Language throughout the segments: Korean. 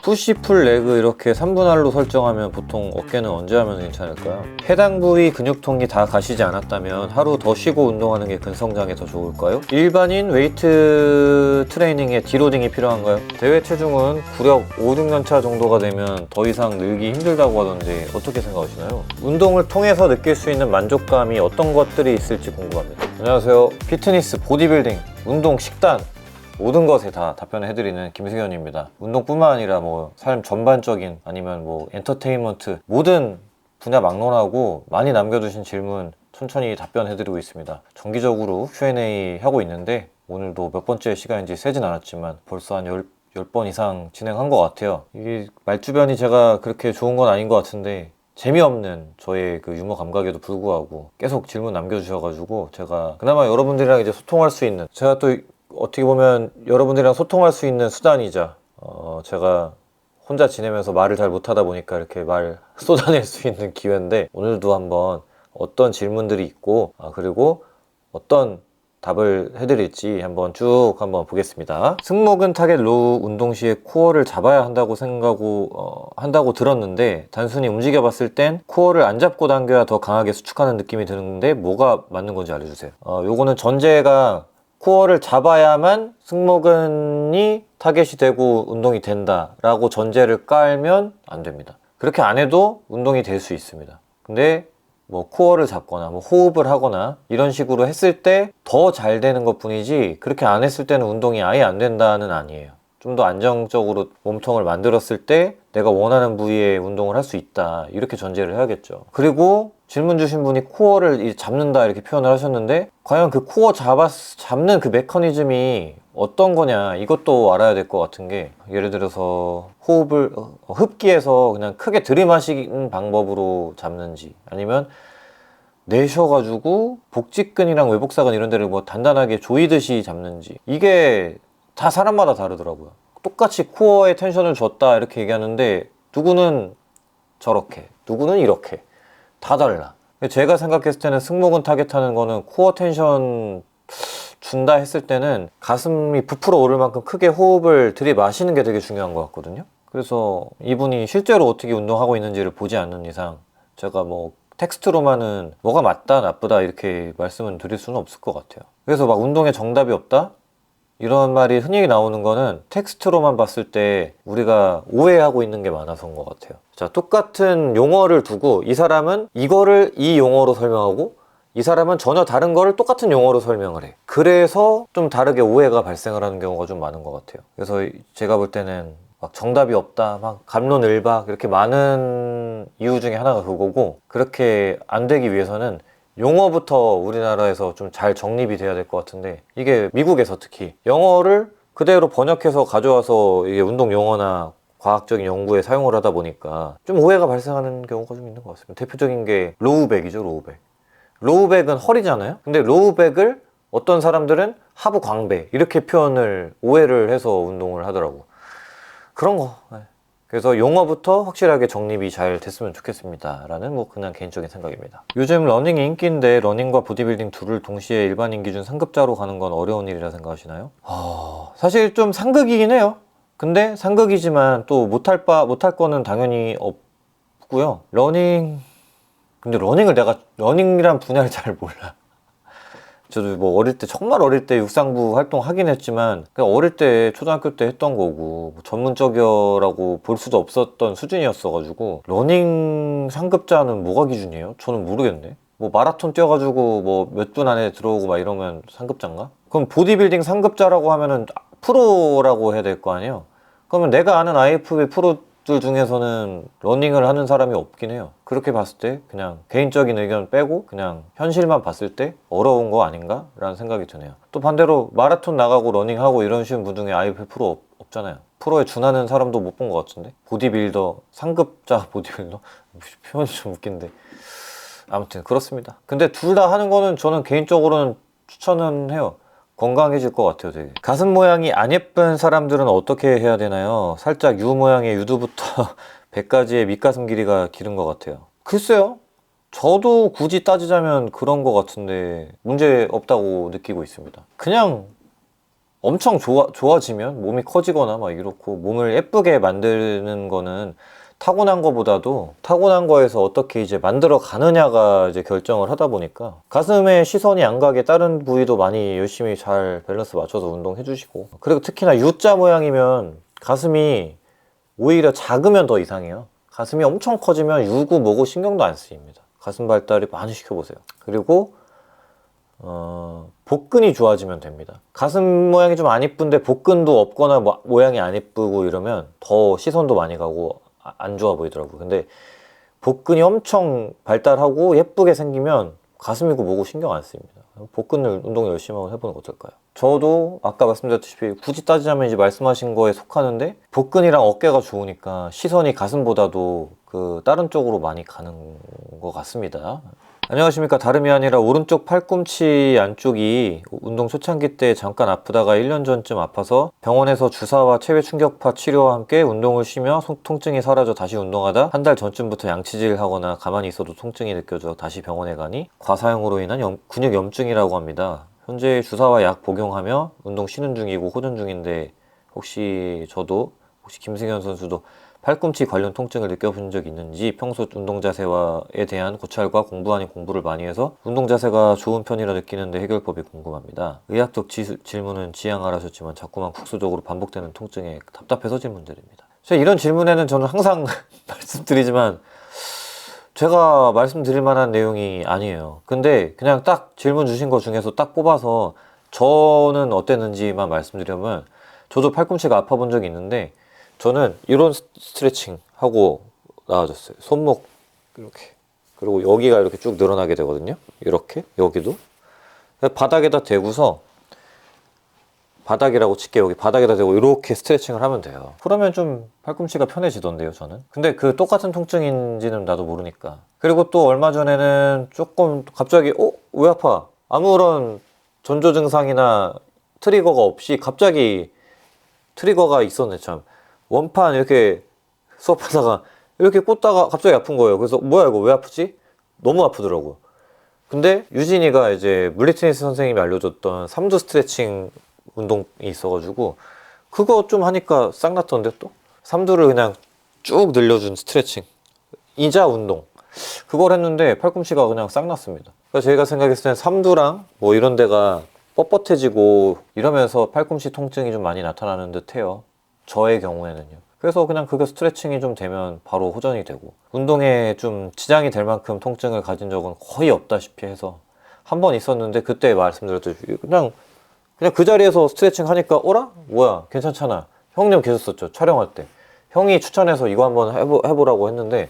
푸시풀 레그 이렇게 3분할로 설정하면 보통 어깨는 언제 하면 괜찮을까요? 해당 부위 근육통이 다 가시지 않았다면 하루 더 쉬고 운동하는 게 근성장에 더 좋을까요? 일반인 웨이트 트레이닝에 디로딩이 필요한가요? 대회 체중은 구력 5, 6년차 정도가 되면 더 이상 늘기 힘들다고 하던데 어떻게 생각하시나요? 운동을 통해서 느낄 수 있는 만족감이 어떤 것들이 있을지 궁금합니다. 안녕하세요. 피트니스, 보디빌딩, 운동, 식단 모든 것에 다 답변을 해드리는 김승현입니다. 운동뿐만 아니라 뭐 삶 전반적인 아니면 뭐 엔터테인먼트 모든 분야 막론하고 많이 남겨주신 질문 천천히 답변해드리고 있습니다. 정기적으로 Q&A 하고 있는데 오늘도 몇 번째 시간인지 세진 않았지만 벌써 한 10번 이상 진행한 것 같아요. 이게 말주변이 제가 그렇게 좋은 건 아닌 것 같은데 재미없는 저의 그 유머 감각에도 불구하고 계속 질문 남겨주셔가지고 제가 그나마 여러분들이랑 이제 소통할 수 있는, 제가 또 어떻게 보면 여러분들이랑 소통할 수 있는 수단이자 제가 혼자 지내면서 말을 잘 못하다 보니까 이렇게 말 쏟아낼 수 있는 기회인데, 오늘도 한번 어떤 질문들이 있고 그리고 어떤 답을 해드릴지 한번 쭉 한번 보겠습니다. 승모근 타겟 로우 운동 시에 코어를 잡아야 한다고 한다고 들었는데 단순히 움직여 봤을 땐 코어를 안 잡고 당겨야 더 강하게 수축하는 느낌이 드는데 뭐가 맞는 건지 알려주세요. 요거는 전제가 코어를 잡아야만 승모근이 타겟이 되고 운동이 된다 라고 전제를 깔면 안 됩니다. 그렇게 안 해도 운동이 될 수 있습니다. 근데 뭐 코어를 잡거나 뭐 호흡을 하거나 이런 식으로 했을 때 더 잘 되는 것 뿐이지, 그렇게 안 했을 때는 운동이 아예 안 된다는 아니에요. 좀 더 안정적으로 몸통을 만들었을 때 내가 원하는 부위에 운동을 할 수 있다, 이렇게 전제를 해야겠죠. 그리고 질문 주신 분이 코어를 잡는다 이렇게 표현을 하셨는데, 과연 그 코어 잡는 그 메커니즘이 어떤 거냐, 이것도 알아야 될 것 같은 게, 예를 들어서 호흡을 흡기에서 그냥 크게 들이마시는 방법으로 잡는지, 아니면 내쉬어가지고 복직근이랑 외복사근 이런 데를 뭐 단단하게 조이듯이 잡는지, 이게 다 사람마다 다르더라고요. 똑같이 코어에 텐션을 줬다 이렇게 얘기하는데 누구는 저렇게, 누구는 이렇게, 다 달라. 제가 생각했을 때는 승모근 타겟하는 거는 코어 텐션 준다 했을 때는 가슴이 부풀어 오를 만큼 크게 호흡을 들이마시는 게 되게 중요한 것 같거든요. 그래서 이분이 실제로 어떻게 운동하고 있는지를 보지 않는 이상 제가 뭐 텍스트로만은 뭐가 맞다 나쁘다 이렇게 말씀을 드릴 수는 없을 것 같아요. 그래서 막 운동에 정답이 없다? 이런 말이 흔히 나오는 거는 텍스트로만 봤을 때 우리가 오해하고 있는 게 많아서인 것 같아요. 자, 똑같은 용어를 두고 이 사람은 이거를 이 용어로 설명하고 이 사람은 전혀 다른 거를 똑같은 용어로 설명을 해. 그래서 좀 다르게 오해가 발생을 하는 경우가 좀 많은 것 같아요. 그래서 제가 볼 때는 막 정답이 없다, 막 갑론을박 이렇게 많은 이유 중에 하나가 그거고, 그렇게 안 되기 위해서는 용어부터 우리나라에서 좀 잘 정립이 돼야 될 것 같은데, 이게 미국에서 특히 영어를 그대로 번역해서 가져와서 이게 운동 용어나 과학적인 연구에 사용을 하다 보니까 좀 오해가 발생하는 경우가 좀 있는 것 같습니다. 대표적인 게 로우백이죠. 로우백은 허리잖아요. 근데 로우백을 어떤 사람들은 하부 광배 이렇게 표현을 오해를 해서 운동을 하더라고. 그런 거. 네. 그래서 용어부터 확실하게 정립이 잘 됐으면 좋겠습니다 라는 뭐 그냥 개인적인 생각입니다. 요즘 러닝이 인기인데 러닝과 보디빌딩 둘을 동시에 일반인 기준 상급자로 가는 건 어려운 일이라 생각하시나요? 사실 좀 상극이긴 해요. 근데 상극이지만 또 못할 거는 당연히 없고요. 근데 내가 러닝이란 분야를 잘 몰라. 저도 뭐 어릴 때, 정말 어릴 때 육상부 활동하긴 했지만 그냥 어릴 때 초등학교 때 했던 거고 뭐 전문적이라고 볼 수도 없었던 수준이었어가지고, 러닝 상급자는 뭐가 기준이에요? 저는 모르겠네. 뭐 마라톤 뛰어가지고 뭐 몇 분 안에 들어오고 막 이러면 상급자인가? 그럼 보디빌딩 상급자라고 하면은 프로라고 해야 될 거 아니에요? 그러면 내가 아는 IFBB 프로들 중에서는 러닝을 하는 사람이 없긴 해요. 그렇게 봤을 때 그냥 개인적인 의견 빼고 그냥 현실만 봤을 때 어려운 거 아닌가? 라는 생각이 드네요. 또 반대로 마라톤 나가고 러닝하고 이런 쉬운 분 중에 IFBB 프로 없잖아요. 프로에 준하는 사람도 못 본 것 같은데. 보디빌더, 상급자 보디빌더? 표현이 좀 웃긴데 아무튼 그렇습니다. 근데 둘 다 하는 거는 저는 개인적으로는 추천은 해요. 건강해질 것 같아요. 되게. 가슴 모양이 안 예쁜 사람들은 어떻게 해야 되나요? 살짝 U 모양의 유두부터 배까지의 밑가슴 길이가 기른 것 같아요. 글쎄요, 저도 굳이 따지자면 그런 것 같은데 문제 없다고 느끼고 있습니다. 그냥 엄청 좋아지면 몸이 커지거나 막 이렇고 몸을 예쁘게 만드는 거는 타고난 거보다도 타고난 거에서 어떻게 이제 만들어 가느냐가 이제 결정을 하다 보니까 가슴에 시선이 안 가게 다른 부위도 많이 열심히 잘 밸런스 맞춰서 운동해 주시고, 그리고 특히나 U자 모양이면 가슴이 오히려 작으면 더 이상해요. 가슴이 엄청 커지면 U고 뭐고 신경도 안 쓰입니다. 가슴 발달을 많이 시켜보세요. 그리고 복근이 좋아지면 됩니다. 가슴 모양이 좀 안 이쁜데 복근도 없거나 모양이 안 이쁘고 이러면 더 시선도 많이 가고 안 좋아 보이더라고요. 근데 복근이 엄청 발달하고 예쁘게 생기면 가슴이고 뭐고 신경 안 쓰입니다. 복근을 운동 열심히 하고 해보는 거 어떨까요? 저도 아까 말씀드렸다시피 굳이 따지자면 이제 말씀하신 거에 속하는데, 복근이랑 어깨가 좋으니까 시선이 가슴보다도 그 다른 쪽으로 많이 가는 것 같습니다. 안녕하십니까. 다름이 아니라 오른쪽 팔꿈치 안쪽이 운동 초창기 때 잠깐 아프다가 1년 전쯤 아파서 병원에서 주사와 체외 충격파 치료와 함께 운동을 쉬며 통증이 사라져 다시 운동하다 한 달 전쯤부터 양치질 하거나 가만히 있어도 통증이 느껴져 다시 병원에 가니 과사용으로 인한 근육 염증이라고 합니다. 현재 주사와 약 복용하며 운동 쉬는 중이고 호전 중인데, 혹시 김승현 선수도 팔꿈치 관련 통증을 느껴본 적 있는지, 평소 운동 자세에 대한 고찰과 공부 아닌 공부를 많이 해서 운동 자세가 좋은 편이라 느끼는데 해결법이 궁금합니다. 의학적 질문은 지양하라셨지만 자꾸만 국소적으로 반복되는 통증에 답답해서 질문드립니다. 이런 질문에는 저는 항상 말씀드리지만 제가 말씀드릴 만한 내용이 아니에요. 근데 그냥 딱 질문 주신 것 중에서 딱 뽑아서 저는 어땠는지만 말씀드리면, 저도 팔꿈치가 아파 본 적이 있는데 저는 이런 스트레칭 하고 나아졌어요. 손목 이렇게, 그리고 여기가 이렇게 쭉 늘어나게 되거든요. 이렇게 여기도 바닥에다 대고서, 바닥이라고 칠게, 여기 바닥에다 대고 이렇게 스트레칭을 하면 돼요. 그러면 좀 팔꿈치가 편해지던데요, 저는. 근데 그 똑같은 통증인지는 나도 모르니까. 그리고 또 얼마 전에는 조금 갑자기 왜 아파? 아무런 전조 증상이나 트리거가 없이 갑자기 트리거가 있었네. 참, 원판 이렇게 수업하다가 이렇게 꽂다가 갑자기 아픈 거예요. 그래서 뭐야 이거 왜 아프지? 너무 아프더라고요. 근데 유진이가 이제 물리테니스 선생님이 알려줬던 삼두 스트레칭 운동이 있어가지고 그거 좀 하니까 싹 났던데, 또 삼두를 그냥 쭉 늘려준 스트레칭 이자 운동, 그걸 했는데 팔꿈치가 그냥 싹 났습니다. 그래서 제가 생각했을 땐 삼두랑 뭐 이런 데가 뻣뻣해지고 이러면서 팔꿈치 통증이 좀 많이 나타나는 듯 해요, 저의 경우에는요. 그래서 그냥 그거 스트레칭이 좀 되면 바로 호전이 되고, 운동에 좀 지장이 될 만큼 통증을 가진 적은 거의 없다시피 해서 한 번 있었는데, 그때 말씀드렸듯이 그냥 그 자리에서 스트레칭 하니까 어라? 뭐야 괜찮잖아. 형님 계셨었죠, 촬영할 때. 형이 추천해서 이거 한번 해보라고 했는데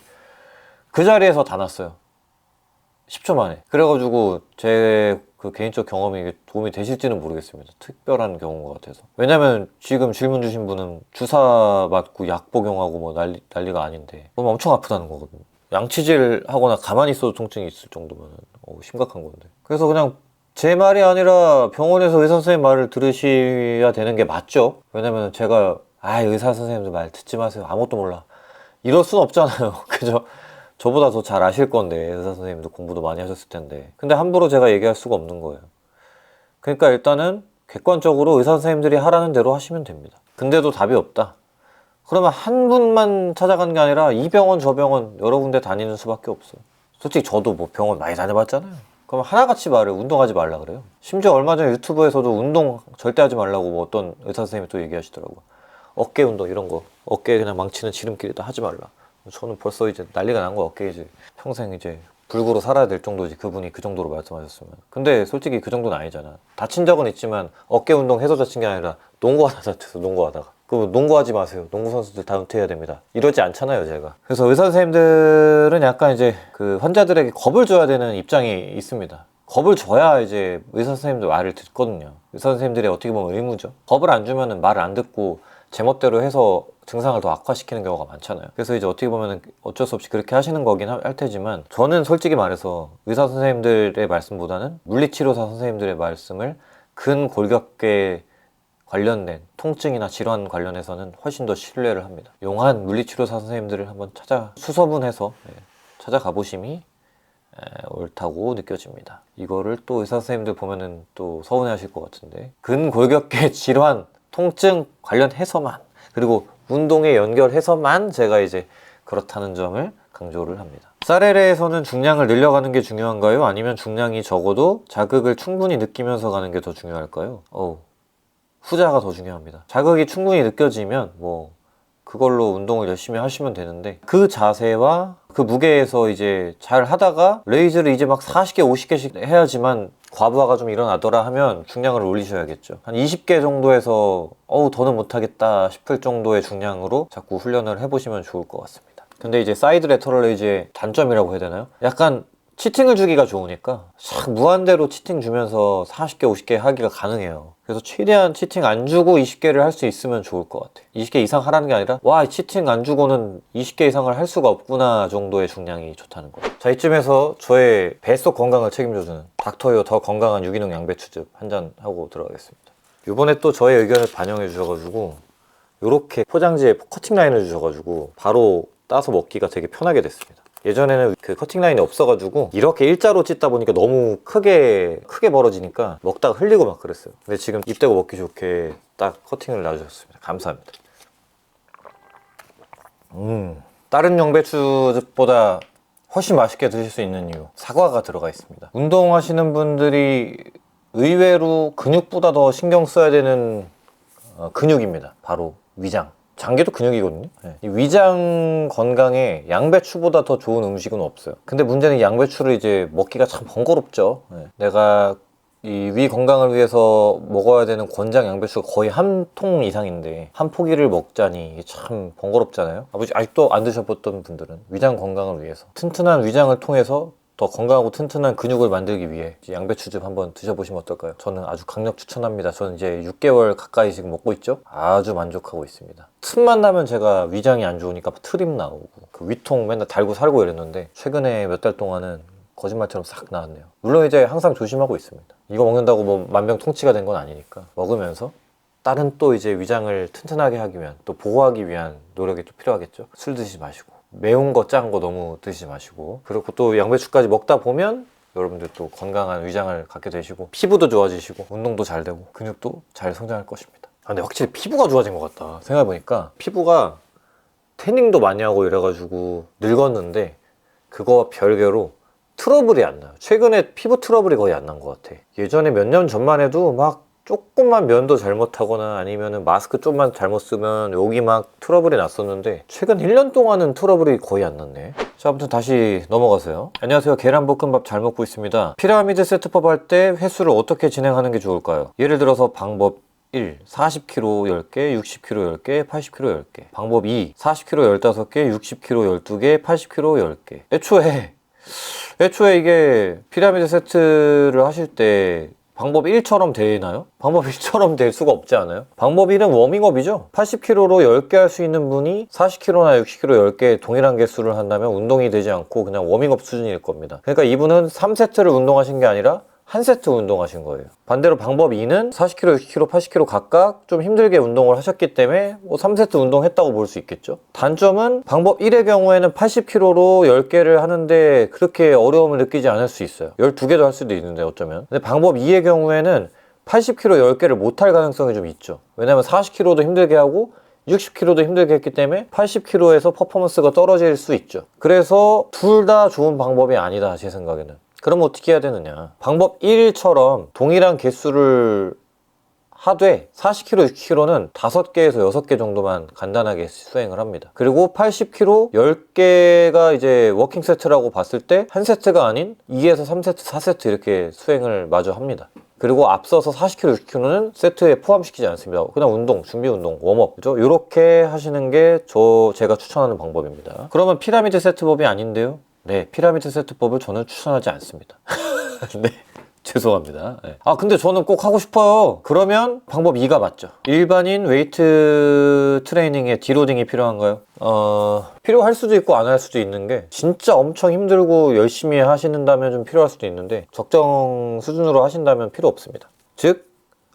그 자리에서 다 났어요, 10초 만에. 그래가지고 제 그 개인적 경험이 도움이 되실지는 모르겠습니다. 특별한 경우인 것 같아서. 왜냐면 지금 질문 주신 분은 주사 맞고 약 복용하고 뭐 난리가 아닌데 그럼 엄청 아프다는 거거든요. 양치질 하거나 가만히 있어도 통증이 있을 정도면 심각한 건데. 그래서 그냥 제 말이 아니라 병원에서 의사 선생님 말을 들으셔야 되는 게 맞죠. 왜냐면 제가 의사 선생님들 말 듣지 마세요, 아무것도 몰라, 이럴 순 없잖아요. 그죠? 저보다 더 잘 아실 건데, 의사 선생님도 공부도 많이 하셨을 텐데. 근데 함부로 제가 얘기할 수가 없는 거예요. 그러니까 일단은 객관적으로 의사 선생님들이 하라는 대로 하시면 됩니다. 근데도 답이 없다, 그러면 한 분만 찾아가는 게 아니라 이 병원 저 병원 여러 군데 다니는 수밖에 없어요. 솔직히 저도 뭐 병원 많이 다녀봤잖아요. 그럼 하나같이 말을 운동하지 말라 그래요. 심지어 얼마 전에 유튜브에서도 운동 절대 하지 말라고 뭐 어떤 의사 선생님이 또 얘기하시더라고요. 어깨 운동 이런 거, 어깨에 그냥 망치는 지름길이다, 하지 말라. 저는 벌써 이제 난리가 난 거야. 어깨 이제 평생 이제 불구로 살아야 될 정도지, 그분이 그 정도로 말씀하셨으면. 근데 솔직히 그 정도는 아니잖아. 다친 적은 있지만 어깨 운동 해서 다친 게 아니라 농구하다 다쳤어, 농구하다가. 그 농구하지 마세요, 농구 선수들 다 은퇴해야 됩니다, 이러지 않잖아요 제가. 그래서 의사 선생님들은 약간 이제 그 환자들에게 겁을 줘야 되는 입장이 있습니다. 겁을 줘야 이제 의사 선생님들 말을 듣거든요. 의사 선생님들이 어떻게 보면 의무죠. 겁을 안 주면은 말을 안 듣고 제멋대로 해서 증상을 더 악화시키는 경우가 많잖아요. 그래서 이제 어떻게 보면 어쩔 수 없이 그렇게 하시는 거긴 할 테지만, 저는 솔직히 말해서 의사 선생님들의 말씀보다는 물리치료사 선생님들의 말씀을 근골격계 관련된 통증이나 질환 관련해서는 훨씬 더 신뢰를 합니다. 용한 물리치료사 선생님들을 한번 수소문해서 찾아가 보심이 옳다고 느껴집니다. 이거를 또 의사 선생님들 보면은 또 서운해 하실 것 같은데, 근골격계 질환, 통증 관련해서만, 그리고 운동에 연결해서만 제가 이제 그렇다는 점을 강조를 합니다. 쌀LA에서는 중량을 늘려가는 게 중요한가요? 아니면 중량이 적어도 자극을 충분히 느끼면서 가는 게 더 중요할까요? 후자가 더 중요합니다. 자극이 충분히 느껴지면 뭐 그걸로 운동을 열심히 하시면 되는데, 그 자세와 그 무게에서 이제 잘 하다가 레이즈를 이제 막 40개, 50개씩 해야지만 과부하가 좀 일어나더라 하면 중량을 올리셔야겠죠. 한 20개 정도에서 더는 못하겠다 싶을 정도의 중량으로 자꾸 훈련을 해보시면 좋을 것 같습니다. 근데 이제 사이드 레터럴 레이즈의 단점이라고 해야 되나요? 약간 치팅을 주기가 좋으니까 싹 무한대로 치팅 주면서 40개, 50개 하기가 가능해요. 그래서 최대한 치팅 안 주고 20개를 할 수 있으면 좋을 것 같아요. 20개 이상 하라는 게 아니라 와, 치팅 안 주고는 20개 이상을 할 수가 없구나 정도의 중량이 좋다는 거예요. 자, 이쯤에서 저의 뱃속 건강을 책임져주는 닥터요 더 건강한 유기농 양배추즙 한잔 하고 들어가겠습니다. 이번에 또 저의 의견을 반영해 주셔가지고 이렇게 포장지에 커팅 라인을 주셔가지고 바로 따서 먹기가 되게 편하게 됐습니다. 예전에는 그 커팅 라인이 없어가지고 이렇게 일자로 찢다 보니까 너무 크게 벌어지니까 먹다가 흘리고 막 그랬어요. 근데 지금 입 대고 먹기 좋게 딱 커팅을 놔주셨습니다. 감사합니다. 다른 양배추즙보다 훨씬 맛있게 드실 수 있는 이유, 사과가 들어가 있습니다. 운동하시는 분들이 의외로 근육보다 더 신경 써야 되는 근육입니다. 바로 위장. 장기도 근육이거든요. 이 위장 건강에 양배추보다 더 좋은 음식은 없어요. 근데 문제는 양배추를 이제 먹기가 참 번거롭죠. 내가 이 위 건강을 위해서 먹어야 되는 권장 양배추가 거의 한 통 이상인데 한 포기를 먹자니 이게 참 번거롭잖아요. 아직도 안 드셔봤던 분들은 위장 건강을 위해서 튼튼한 위장을 통해서 더 건강하고 튼튼한 근육을 만들기 위해 양배추즙 한번 드셔보시면 어떨까요? 저는 아주 강력 추천합니다. 저는 이제 6개월 가까이 지금 먹고 있죠? 아주 만족하고 있습니다. 틈만 나면 제가 위장이 안 좋으니까 트림 나오고 그 위통 맨날 달고 살고 이랬는데 최근에 몇 달 동안은 거짓말처럼 싹 나왔네요. 물론 이제 항상 조심하고 있습니다. 이거 먹는다고 뭐 만병통치가 된 건 아니니까 먹으면서 다른 또 이제 위장을 튼튼하게 하기 위한, 또 보호하기 위한 노력이 또 필요하겠죠. 술 드시지 마시고 매운 거, 짠 거 너무 드시지 마시고, 그리고 또 양배추까지 먹다 보면 여러분들 또 건강한 위장을 갖게 되시고 피부도 좋아지시고 운동도 잘 되고 근육도 잘 성장할 것입니다. 근데 확실히 피부가 좋아진 것 같다. 생각해보니까 피부가 태닝도 많이 하고 이래가지고 늙었는데 그거와 별개로 트러블이 안 나요. 최근에 피부 트러블이 거의 안 난 것 같아. 예전에 몇 년 전만 해도 막 조금만 면도 잘못하거나 아니면은 마스크 좀만 잘못 쓰면 여기 막 트러블이 났었는데 최근 1년 동안은 트러블이 거의 안 났네. 자, 아무튼 다시 넘어가세요. 안녕하세요. 계란볶음밥 잘 먹고 있습니다. 피라미드 세트법 할 때 횟수를 어떻게 진행하는 게 좋을까요? 예를 들어서 방법 1. 40kg 10개, 60kg 10개, 80kg 10개. 방법 2. 40kg 15개, 60kg 12개, 80kg 10개. 애초에 이게 피라미드 세트를 하실 때 방법 1처럼 되나요? 방법 1처럼 될 수가 없지 않아요? 방법 1은 워밍업이죠. 80kg로 10개 할 수 있는 분이 40kg나 60kg 10개 동일한 개수를 한다면 운동이 되지 않고 그냥 워밍업 수준일 겁니다. 그러니까 이분은 3세트를 운동하신 게 아니라 한 세트 운동하신 거예요. 반대로 방법 2는 40kg, 60kg, 80kg 각각 좀 힘들게 운동을 하셨기 때문에 뭐 3세트 운동했다고 볼 수 있겠죠. 단점은 방법 1의 경우에는 80kg로 10개를 하는데 그렇게 어려움을 느끼지 않을 수 있어요. 12개도 할 수도 있는데 어쩌면. 근데 방법 2의 경우에는 80kg 10개를 못할 가능성이 좀 있죠. 왜냐면 40kg도 힘들게 하고 60kg도 힘들게 했기 때문에 80kg에서 퍼포먼스가 떨어질 수 있죠. 그래서 둘 다 좋은 방법이 아니다, 제 생각에는. 그럼 어떻게 해야 되느냐? 방법 1처럼 동일한 개수를 하되 40kg, 60kg는 5개에서 6개 정도만 간단하게 수행을 합니다. 그리고 80kg 10개가 이제 워킹 세트라고 봤을 때 한 세트가 아닌 2에서 3세트, 4세트 이렇게 수행을 마저 합니다. 그리고 앞서서 40kg, 60kg는 세트에 포함시키지 않습니다. 그냥 운동, 준비 운동, 웜업, 그죠? 이렇게 하시는 게 제가 추천하는 방법입니다. 그러면 피라미드 세트법이 아닌데요? 네, 피라미드 세트법을 저는 추천하지 않습니다. 네, 죄송합니다. 네. 근데 저는 꼭 하고 싶어요. 그러면 방법 2가 맞죠. 일반인 웨이트 트레이닝에 디로딩이 필요한가요? 필요할 수도 있고 안 할 수도 있는 게, 진짜 엄청 힘들고 열심히 하신다면 좀 필요할 수도 있는데 적정 수준으로 하신다면 필요 없습니다. 즉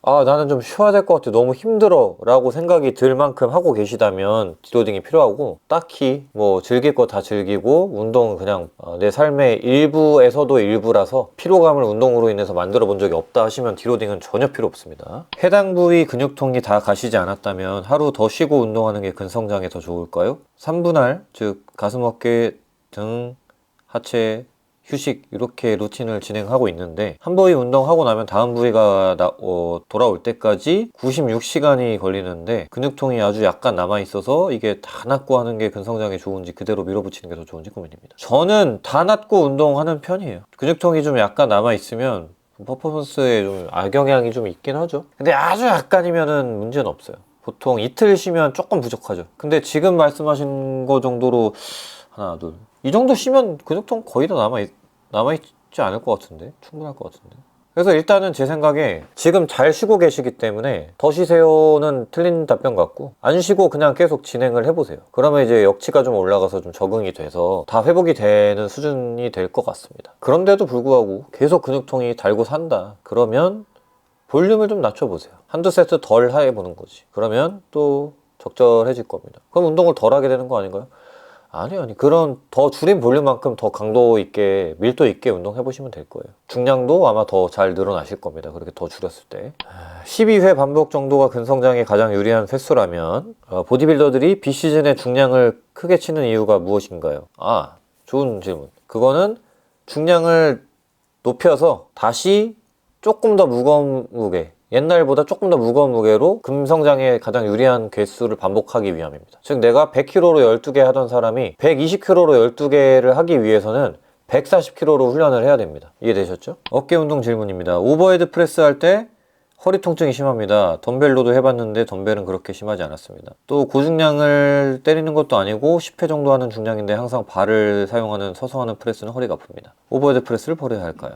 아, 나는 좀 쉬어야 될 것 같아. 너무 힘들어. 라고 생각이 들 만큼 하고 계시다면 디로딩이 필요하고, 딱히 뭐 즐길 거 다 즐기고, 운동은 그냥 내 삶의 일부에서도 일부라서 피로감을 운동으로 인해서 만들어 본 적이 없다 하시면 디로딩은 전혀 필요 없습니다. 해당 부위 근육통이 다 가시지 않았다면 하루 더 쉬고 운동하는 게 근성장에 더 좋을까요? 3분할, 즉 가슴, 어깨, 등, 하체, 휴식 이렇게 루틴을 진행하고 있는데 한 부위 운동하고 나면 다음 부위가 돌아올 때까지 96시간이 걸리는데 근육통이 아주 약간 남아있어서 이게 다 낫고 하는 게 근성장에 좋은지 그대로 밀어붙이는 게 더 좋은지 고민입니다. 저는 다 낫고 운동하는 편이에요. 근육통이 좀 약간 남아있으면 퍼포먼스에 좀 악영향이 좀 있긴 하죠. 근데 아주 약간이면은 문제는 없어요. 보통 이틀 쉬면 조금 부족하죠. 근데 지금 말씀하신 거 정도로 하나, 둘. 이 정도 쉬면 근육통 거의 다 남아있지 않을 것 같은데? 충분할 것 같은데? 그래서 일단은 제 생각에 지금 잘 쉬고 계시기 때문에 더 쉬세요는 틀린 답변 같고 안 쉬고 그냥 계속 진행을 해보세요. 그러면 이제 역치가 좀 올라가서 좀 적응이 돼서 다 회복이 되는 수준이 될 것 같습니다. 그런데도 불구하고 계속 근육통이 달고 산다. 그러면 볼륨을 좀 낮춰보세요. 한두 세트 덜 해보는 거지. 그러면 또 적절해질 겁니다. 그럼 운동을 덜 하게 되는 거 아닌가요? 아니 그런 더 줄인 볼륨만큼 더 강도 있게 밀도 있게 운동해 보시면 될 거예요. 중량도 아마 더 잘 늘어나실 겁니다. 그렇게 더 줄였을 때 12회 반복 정도가 근성장에 가장 유리한 횟수라면 보디빌더들이 비시즌에 중량을 크게 치는 이유가 무엇인가요? 아, 좋은 질문. 그거는 중량을 높여서 다시 조금 더 무거운 무게, 옛날보다 조금 더 무거운 무게로 근성장에 가장 유리한 개수를 반복하기 위함입니다. 즉 내가 100kg로 12개 하던 사람이 120kg로 12개를 하기 위해서는 140kg로 훈련을 해야 됩니다. 이해되셨죠? 어깨 운동 질문입니다. 오버헤드 프레스 할 때 허리 통증이 심합니다. 덤벨로도 해봤는데 덤벨은 그렇게 심하지 않았습니다. 또 고중량을 때리는 것도 아니고 10회 정도 하는 중량인데 항상 발을 사용하는 서서 하는 프레스는 허리가 아픕니다. 오버헤드 프레스를 버려야 할까요?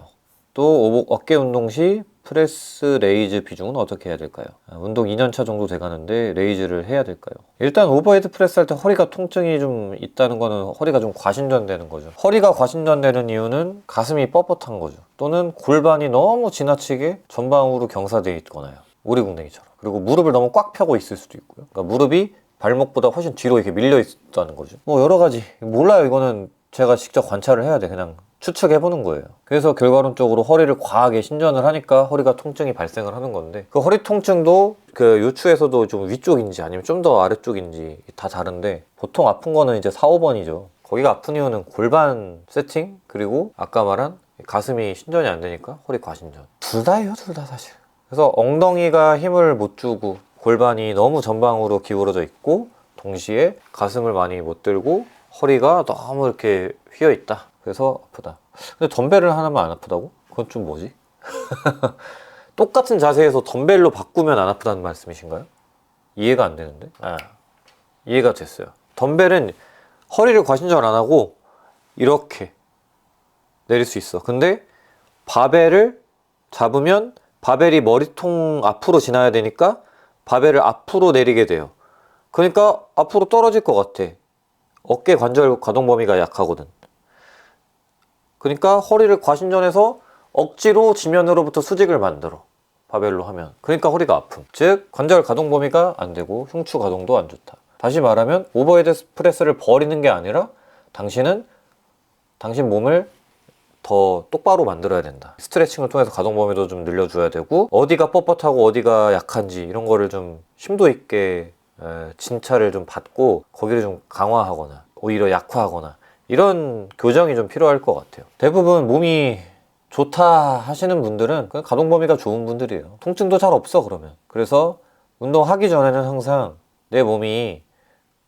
또 어깨 운동 시 프레스 레이즈 비중은 어떻게 해야 될까요? 운동 2년차 정도 돼가는데 레이즈를 해야 될까요? 일단 오버헤드 프레스 할 때 허리가 통증이 좀 있다는 거는 허리가 좀 과신전되는 거죠. 허리가 과신전되는 이유는 가슴이 뻣뻣한 거죠. 또는 골반이 너무 지나치게 전방으로 경사되어 있거나요. 오리궁뎅이처럼. 그리고 무릎을 너무 꽉 펴고 있을 수도 있고요. 그러니까 무릎이 발목보다 훨씬 뒤로 이렇게 밀려 있다는 거죠. 뭐 여러 가지 몰라요. 이거는 제가 직접 관찰을 해야 돼. 그냥 추측해보는 거예요. 그래서 결과론적으로 허리를 과하게 신전을 하니까 허리가 통증이 발생을 하는 건데 그 허리 통증도 그 요추에서도 좀 위쪽인지 아니면 좀 더 아래쪽인지 다 다른데 보통 아픈 거는 이제 4, 5번이죠. 거기가 아픈 이유는 골반 세팅 그리고 아까 말한 가슴이 신전이 안 되니까 허리 과신전. 둘 다예요, 둘 다 사실. 그래서 엉덩이가 힘을 못 주고 골반이 너무 전방으로 기울어져 있고 동시에 가슴을 많이 못 들고 허리가 너무 이렇게 휘어 있다. 그래서 아프다. 근데 덤벨을 하나만 안 아프다고? 그건 좀 뭐지? 똑같은 자세에서 덤벨로 바꾸면 안 아프다는 말씀이신가요? 이해가 안 되는데? 이해가 됐어요. 덤벨은 허리를 과신전 안 하고 이렇게 내릴 수 있어. 근데 바벨을 잡으면 바벨이 머리통 앞으로 지나야 되니까 바벨을 앞으로 내리게 돼요. 그러니까 앞으로 떨어질 것 같아. 어깨 관절 가동 범위가 약하거든. 그러니까 허리를 과신전해서 억지로 지면으로부터 수직을 만들어. 바벨로 하면. 그러니까 허리가 아픔. 즉 관절 가동 범위가 안 되고 흉추 가동도 안 좋다. 다시 말하면 오버헤드 프레스를 버리는 게 아니라 당신은 당신 몸을 더 똑바로 만들어야 된다. 스트레칭을 통해서 가동 범위도 좀 늘려줘야 되고 어디가 뻣뻣하고 어디가 약한지 이런 거를 좀 심도 있게 진찰을 좀 받고 거기를 좀 강화하거나 오히려 약화하거나 이런 교정이 좀 필요할 것 같아요. 대부분 몸이 좋다 하시는 분들은 그냥 가동 범위가 좋은 분들이에요. 통증도 잘 없어 그러면. 그래서 운동하기 전에는 항상 내 몸이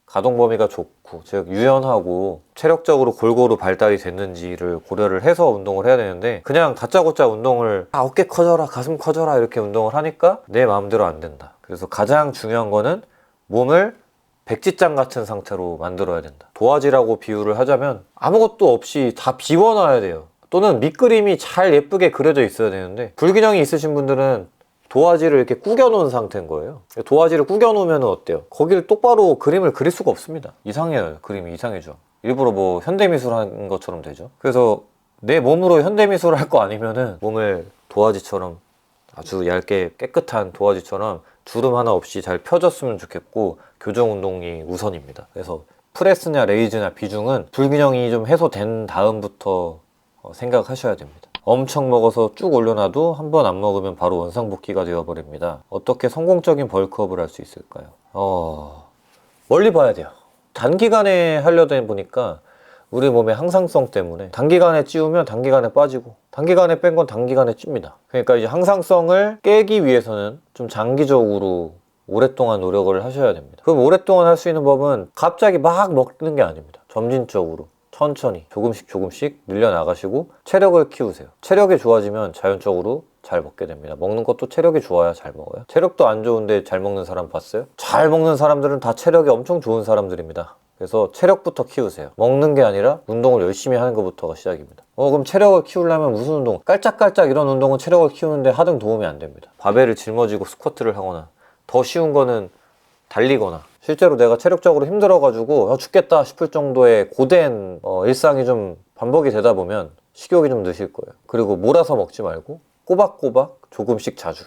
가동 범위가 좋고 즉 유연하고 체력적으로 골고루 발달이 됐는지를 고려를 해서 운동을 해야 되는데 그냥 다짜고짜 운동을 어깨 커져라 가슴 커져라 이렇게 운동을 하니까 내 마음대로 안 된다. 그래서 가장 중요한 거는 몸을 백지장 같은 상태로 만들어야 된다. 도화지라고 비유를 하자면 아무것도 없이 다 비워놔야 돼요. 또는 밑그림이 잘 예쁘게 그려져 있어야 되는데 불균형이 있으신 분들은 도화지를 이렇게 구겨 놓은 상태인 거예요. 도화지를 구겨 놓으면 어때요? 거기를 똑바로 그림을 그릴 수가 없습니다. 이상해요. 그림이 이상해져. 일부러 뭐 현대미술 한 것처럼 되죠. 그래서 내 몸으로 현대미술을 할 거 아니면은 몸을 도화지처럼 아주 얇게 깨끗한 도화지처럼 주름 하나 없이 잘 펴졌으면 좋겠고 교정 운동이 우선입니다. 그래서 프레스냐 레이즈냐 비중은 불균형이 좀 해소된 다음부터 생각하셔야 됩니다. 엄청 먹어서 쭉 올려놔도 한 번 안 먹으면 바로 원상복귀가 되어버립니다. 어떻게 성공적인 벌크업을 할 수 있을까요? 멀리 봐야 돼요. 단기간에 하려다 보니까 우리 몸의 항상성 때문에 단기간에 찌우면 단기간에 빠지고 단기간에 뺀 건 단기간에 찝니다. 그러니까 이제 항상성을 깨기 위해서는 좀 장기적으로 오랫동안 노력을 하셔야 됩니다. 그럼 오랫동안 할 수 있는 법은 갑자기 막 먹는 게 아닙니다. 점진적으로 천천히 조금씩 늘려나가시고 체력을 키우세요. 체력이 좋아지면 자연적으로 잘 먹게 됩니다. 먹는 것도 체력이 좋아야 잘 먹어요. 체력도 안 좋은데 잘 먹는 사람 봤어요? 잘 먹는 사람들은 다 체력이 엄청 좋은 사람들입니다. 그래서 체력부터 키우세요. 먹는 게 아니라 운동을 열심히 하는 것부터가 시작입니다. 그럼 체력을 키우려면 무슨 운동? 깔짝깔짝 이런 운동은 체력을 키우는데 하등 도움이 안 됩니다. 바벨을 짊어지고 스쿼트를 하거나 더 쉬운 거는 달리거나 실제로 내가 체력적으로 힘들어가지고 죽겠다 싶을 정도의 고된 일상이 좀 반복이 되다 보면 식욕이 좀 느실 거예요. 그리고 몰아서 먹지 말고 꼬박꼬박 조금씩 자주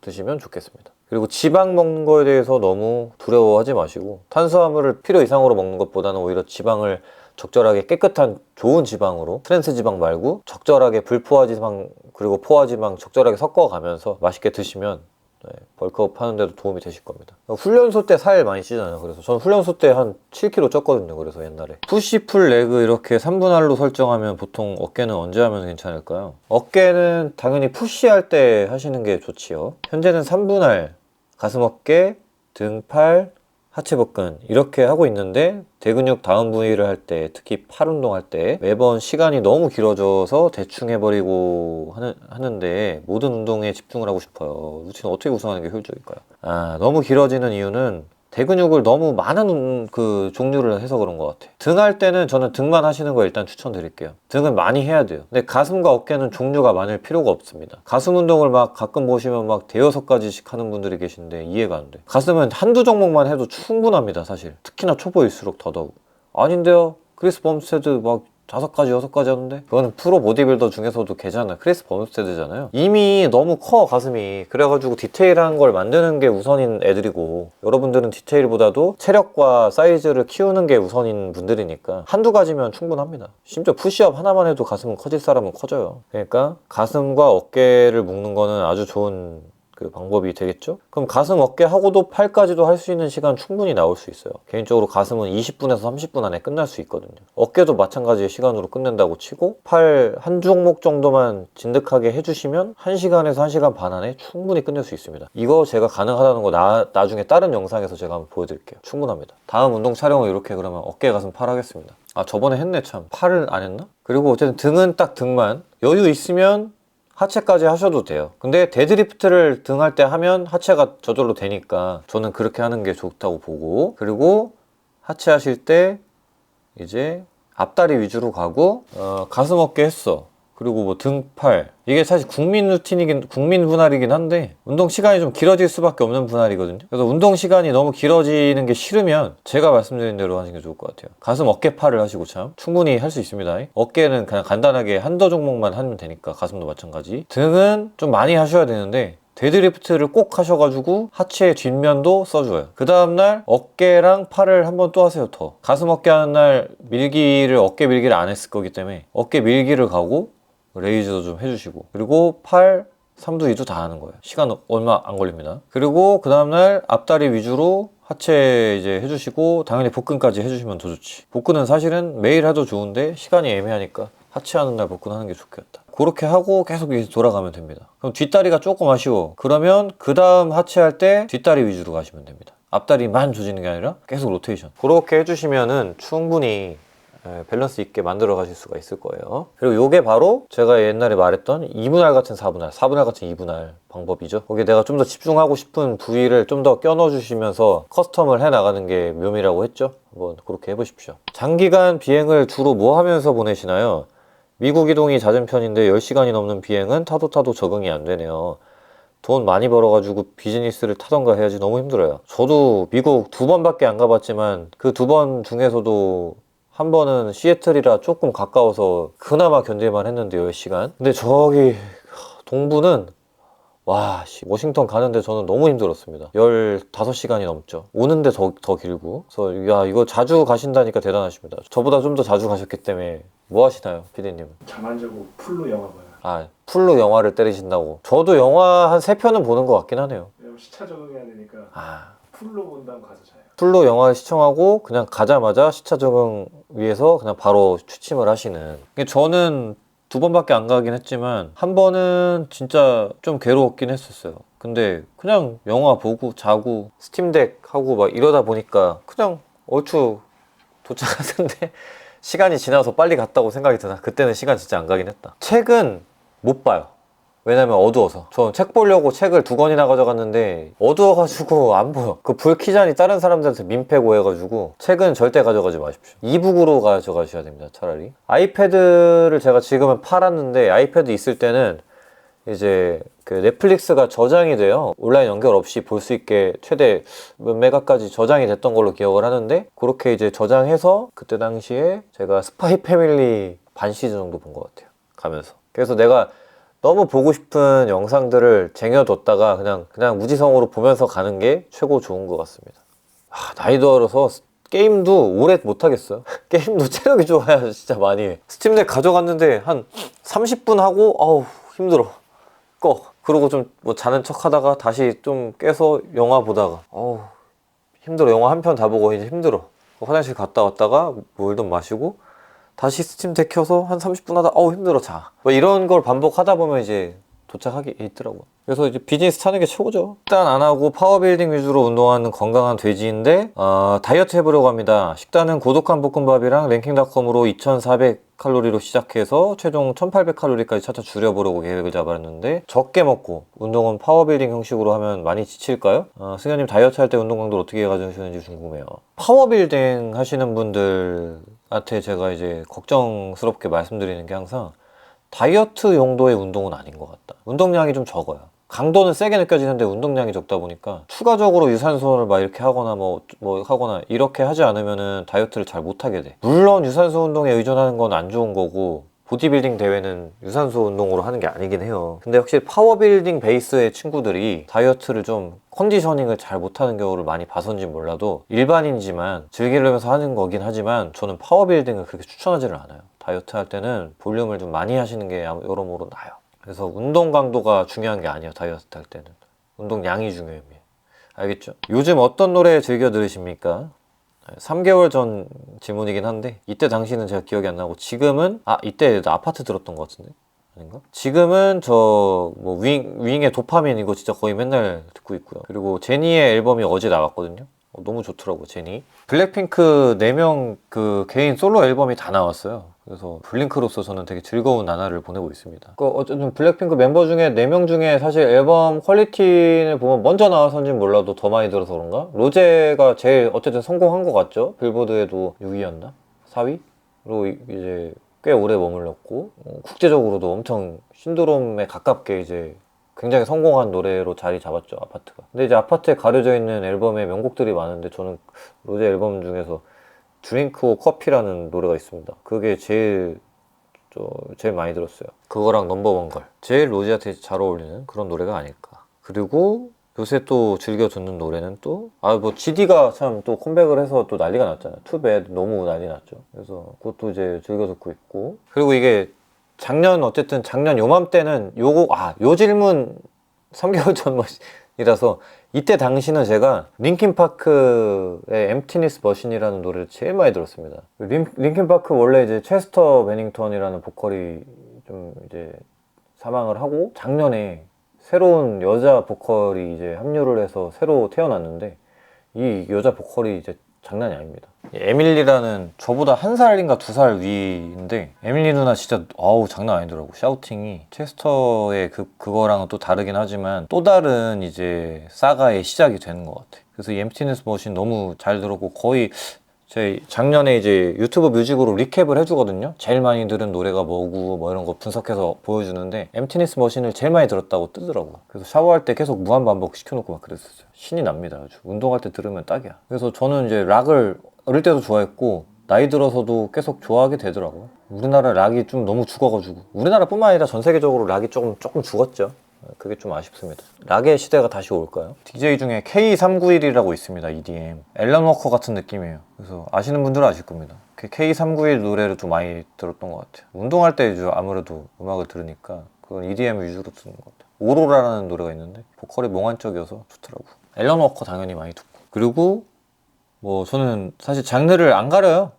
드시면 좋겠습니다. 그리고 지방 먹는 거에 대해서 너무 두려워하지 마시고 탄수화물을 필요 이상으로 먹는 것보다는 오히려 지방을 적절하게 깨끗한 좋은 지방으로 트랜스 지방 말고 적절하게 불포화 지방 그리고 포화 지방 적절하게 섞어가면서 맛있게 드시면 벌크업 하는데도 도움이 되실 겁니다. 훈련소 때 살 많이 찌잖아요. 그래서 저는 훈련소 때 한 7kg 쪘거든요. 그래서 옛날에 푸시풀 레그 이렇게 3분할로 설정하면 보통 어깨는 언제 하면 괜찮을까요? 어깨는 당연히 푸시할 때 하시는 게 좋지요. 현재는 3분할 가슴 어깨, 등, 팔, 하체 복근 이렇게 하고 있는데 대근육 다음 부위를 할 때 특히 팔 운동할 때 매번 시간이 너무 길어져서 대충 해버리고 하는데 모든 운동에 집중을 하고 싶어요. 루틴 어떻게 구성하는 게 효율적일까요? 너무 길어지는 이유는 대근육을 너무 많은 그 종류를 해서 그런 것 같아요. 등 할 때는 저는 등만 하시는 거 일단 추천드릴게요. 등은 많이 해야 돼요. 근데 가슴과 어깨는 종류가 많을 필요가 없습니다. 가슴 운동을 막 가끔 보시면 막 대여섯 가지씩 하는 분들이 계신데 이해가 안 돼. 가슴은 한두 종목만 해도 충분합니다, 사실. 특히나 초보일수록 더더욱. 아닌데요? 크리스 범스테드 막 5가지, 6가지 하는데? 그거는 프로 보디빌더 중에서도 걔잖아. 크리스 범스테드잖아요. 이미 너무 커, 가슴이. 그래가지고 디테일한 걸 만드는 게 우선인 애들이고 여러분들은 디테일보다도 체력과 사이즈를 키우는 게 우선인 분들이니까 한두 가지면 충분합니다. 심지어 푸시업 하나만 해도 가슴은 커질 사람은 커져요. 그러니까 가슴과 어깨를 묶는 거는 아주 좋은 그 방법이 되겠죠? 그럼 가슴 어깨 하고도 팔까지도 할 수 있는 시간 충분히 나올 수 있어요. 개인적으로 가슴은 20분에서 30분 안에 끝날 수 있거든요. 어깨도 마찬가지의 시간으로 끝낸다고 치고 팔 한 종목 정도만 진득하게 해주시면 1시간에서 1시간 반 안에 충분히 끝낼 수 있습니다. 이거 제가 가능하다는 거 나중에 다른 영상에서 제가 한번 보여드릴게요. 충분합니다. 다음 운동 촬영을 이렇게 그러면 어깨 가슴 팔 하겠습니다. 저번에 했네 참. 팔을 안 했나? 그리고 어쨌든 등은 딱 등만 여유 있으면 하체까지 하셔도 돼요. 근데 데드리프트를 등 할 때 하면 하체가 저절로 되니까 저는 그렇게 하는 게 좋다고 보고 그리고 하체 하실 때 이제 앞다리 위주로 가고 가슴 어깨 했어. 그리고 뭐 등, 팔 이게 사실 국민 분할이긴 한데 운동 시간이 좀 길어질 수밖에 없는 분할이거든요. 그래서 운동 시간이 너무 길어지는 게 싫으면 제가 말씀드린 대로 하시는 게 좋을 것 같아요. 가슴 어깨 팔을 하시고 참 충분히 할 수 있습니다. 어깨는 그냥 간단하게 한두 종목만 하면 되니까 가슴도 마찬가지. 등은 좀 많이 하셔야 되는데 데드리프트를 꼭 하셔가지고 하체 뒷면도 써줘요. 그 다음날 어깨랑 팔을 한번 또 하세요. 더 가슴 어깨 하는 날 어깨 밀기를 안 했을 거기 때문에 어깨 밀기를 가고 레이즈도 좀 해주시고 그리고 팔, 삼두, 이두 다 하는 거예요. 시간 얼마 안 걸립니다. 그리고 그 다음날 앞다리 위주로 하체 이제 해주시고 당연히 복근까지 해주시면 더 좋지. 복근은 사실은 매일 해도 좋은데 시간이 애매하니까 하체 하는 날 복근 하는 게 좋겠다. 그렇게 하고 계속 이제 돌아가면 됩니다. 그럼 뒷다리가 조금 아쉬워. 그러면 그 다음 하체 할 때 뒷다리 위주로 가시면 됩니다. 앞다리만 조지는 게 아니라 계속 로테이션. 그렇게 해주시면은 충분히 밸런스 있게 만들어 가실 수가 있을 거예요. 그리고 요게 바로 제가 옛날에 말했던 2분할 같은 4분할, 4분할 같은 2분할 방법이죠. 거기에 내가 좀 더 집중하고 싶은 부위를 좀 더 껴넣어 주시면서 커스텀을 해 나가는 게 묘미라고 했죠. 한번 그렇게 해보십시오. 장기간 비행을 주로 뭐 하면서 보내시나요? 미국 이동이 잦은 편인데 10시간이 넘는 비행은 타도 적응이 안 되네요. 돈 많이 벌어가지고 비즈니스를 타던가 해야지 너무 힘들어요. 저도 미국 2번밖에 안 가봤지만 그 2번 중에서도 한 번은 시애틀이라 조금 가까워서 그나마 견딜만 했는데 10시간. 근데 저기 동부는 와, 씨, 워싱턴 가는데 저는 너무 힘들었습니다. 15시간이 넘죠. 오는데 더 길고. 그래서, 야, 이거 자주 가신다니까 대단하십니다. 저보다 좀 더 자주 가셨기 때문에 뭐 하시나요, 피디님은? 잠 안 자고 풀로 영화 봐요. 아, 풀로 영화를 때리신다고. 저도 영화 한 3편은 보는 것 같긴 하네요. 왜냐면 시차 적응해야 되니까 아, 풀로 본 다음 가서 자요. 풀로 영화를 시청하고 그냥 가자마자 시차 적응 위해서 그냥 바로 취침을 하시는. 이게 저는 2번밖에 안 가긴 했지만 한 번은 진짜 좀 괴로웠긴 했었어요. 근데 그냥 영화 보고 자고 스팀덱 하고 막 이러다 보니까 그냥 얼추 도착하는데 시간이 지나서 빨리 갔다고 생각이 드나. 그때는 시간 진짜 안 가긴 했다. 책은 못 봐요. 왜냐면 어두워서. 저 책 보려고 책을 2권이나 가져갔는데 어두워가지고 안 보여. 그 불 켜자니 다른 사람들한테 민폐고 해가지고 책은 절대 가져가지 마십시오. 이북으로 가져가셔야 됩니다. 차라리. 아이패드를 제가 지금은 팔았는데 아이패드 있을 때는 이제 그 넷플릭스가 저장이 돼요. 온라인 연결 없이 볼 수 있게 최대 몇 메가까지 저장이 됐던 걸로 기억을 하는데 그렇게 이제 저장해서 그때 당시에 제가 스파이 패밀리 반 시즌 정도 본 것 같아요. 가면서. 그래서 내가 너무 보고 싶은 영상들을 쟁여뒀다가 그냥 무지성으로 보면서 가는 게 최고 좋은 것 같습니다. 나이도 어려서 게임도 오래 못하겠어요. 게임도 체력이 좋아야 진짜 많이 해. 스팀덱 가져갔는데 한 30분 하고 아우 힘들어. 꺼. 그러고 좀 뭐 자는 척 하다가 다시 좀 깨서 영화 보다가 어우 힘들어. 영화 한 편 다 보고 이제 힘들어. 화장실 갔다 왔다가 물 좀 마시고 다시 스팀덱 켜서 한 30분 하다 어우 힘들어 자. 뭐 이런 걸 반복하다 보면 이제 도착하기 있더라고요. 그래서 이제 비즈니스 타는 게 최고죠. 일단 안 하고 파워빌딩 위주로 운동하는 건강한 돼지인데 다이어트 해보려고 합니다. 식단은 고독한 볶음밥이랑 랭킹닷컴으로 2400칼로리로 시작해서 최종 1800칼로리까지 차차 줄여보려고 계획을 잡았는데 적게 먹고 운동은 파워빌딩 형식으로 하면 많이 지칠까요? 승현님 다이어트 할 때 운동 강도를 어떻게 가져오시는지 궁금해요. 파워빌딩 하시는 분들한테 제가 이제 걱정스럽게 말씀드리는 게 항상 다이어트 용도의 운동은 아닌 것 같다. 운동량이 좀 적어요. 강도는 세게 느껴지는데 운동량이 적다 보니까 추가적으로 유산소를 막 이렇게 하거나 뭐 하거나 이렇게 하지 않으면은 다이어트를 잘 못하게 돼. 물론 유산소 운동에 의존하는 건 안 좋은 거고 보디빌딩 대회는 유산소 운동으로 하는 게 아니긴 해요. 근데 확실히 파워빌딩 베이스의 친구들이 다이어트를 좀 컨디셔닝을 잘 못하는 경우를 많이 봐서인지 몰라도 일반인이지만 즐기려면서 하는 거긴 하지만 저는 파워빌딩을 그렇게 추천하지를 않아요. 다이어트 할 때는 볼륨을 좀 많이 하시는 게 여러모로 나아요. 그래서 운동 강도가 중요한 게 아니에요. 다이어트 할 때는 운동량이 중요해요. 알겠죠? 요즘 어떤 노래 즐겨 들으십니까? 3개월 전 질문이긴 한데 이때 당시는 제가 기억이 안 나고 지금은 이때 아파트 들었던 것 같은데 아닌가? 지금은 저 뭐 윙의 도파민 이거 진짜 거의 맨날 듣고 있고요. 그리고 제니의 앨범이 어제 나왔거든요. 너무 좋더라고 제니. 블랙핑크 4명 그 개인 솔로 앨범이 다 나왔어요. 그래서 블링크로서 저는 되게 즐거운 나날을 보내고 있습니다. 어쨌든 블랙핑크 멤버 중에 4명 중에 사실 앨범 퀄리티를 보면 먼저 나와서인지는 몰라도 더 많이 들어서 그런가? 로제가 제일 어쨌든 성공한 것 같죠? 빌보드에도 6위였나? 4위로 이제 꽤 오래 머물렀고 국제적으로도 엄청 신드롬에 가깝게 이제 굉장히 성공한 노래로 자리 잡았죠, 아파트가. 근데 이제 아파트에 가려져 있는 앨범에 명곡들이 많은데 저는 로제 앨범 중에서 드링크 오 커피라는 노래가 있습니다. 그게 제일 많이 들었어요. 그거랑 넘버원 걸. 제일 로제한테 잘 어울리는 그런 노래가 아닐까. 그리고 요새 또 즐겨 듣는 노래는 또 뭐 GD가 참 또 컴백을 해서 또 난리가 났잖아요. 투배 너무 난리 났죠. 그래서 그것도 이제 즐겨 듣고 있고. 그리고 이게 어쨌든 작년 요맘때는 요 질문 3개월 전이라서 이때 당시는 제가 링킨파크의 엠티니스 머신이라는 노래를 제일 많이 들었습니다. 링킨파크 원래 이제 체스터 베닝턴이라는 보컬이 좀 이제 사망을 하고 작년에 새로운 여자 보컬이 이제 합류를 해서 새로 태어났는데 이 여자 보컬이 이제 장난이 아닙니다. 에밀리라는 저보다 1살인가 2살 위인데 에밀리 누나 진짜 장난 아니더라고. 샤우팅이 체스터의 그거랑은 또 다르긴 하지만 또 다른 이제 사가의 시작이 되는 것 같아. 그래서 이 엠티니스 머신 너무 잘 들었고 거의 제 작년에 이제 유튜브 뮤직으로 리캡을 해주거든요. 제일 많이 들은 노래가 뭐고 뭐 이런 거 분석해서 보여주는데 엠티니스 머신을 제일 많이 들었다고 뜨더라고. 그래서 샤워할 때 계속 무한반복 시켜놓고 막 그랬었어요. 신이 납니다. 아주 운동할 때 들으면 딱이야. 그래서 저는 이제 락을 어릴 때도 좋아했고 나이 들어서도 계속 좋아하게 되더라고요. 우리나라 락이 좀 너무 죽어가지고 우리나라뿐만 아니라 전 세계적으로 락이 조금 죽었죠. 그게 좀 아쉽습니다. 락의 시대가 다시 올까요? DJ 중에 K391이라고 있습니다. EDM 앨런 워커 같은 느낌이에요. 그래서 아시는 분들은 아실 겁니다. K391 노래를 좀 많이 들었던 것 같아요. 운동할 때 이제 아무래도 음악을 들으니까 그건 EDM 위주로 듣는 것 같아요. 오로라라는 노래가 있는데 보컬이 몽환적이어서 좋더라고. 앨런 워커 당연히 많이 듣고, 그리고 뭐 저는 사실 장르를 안 가려요.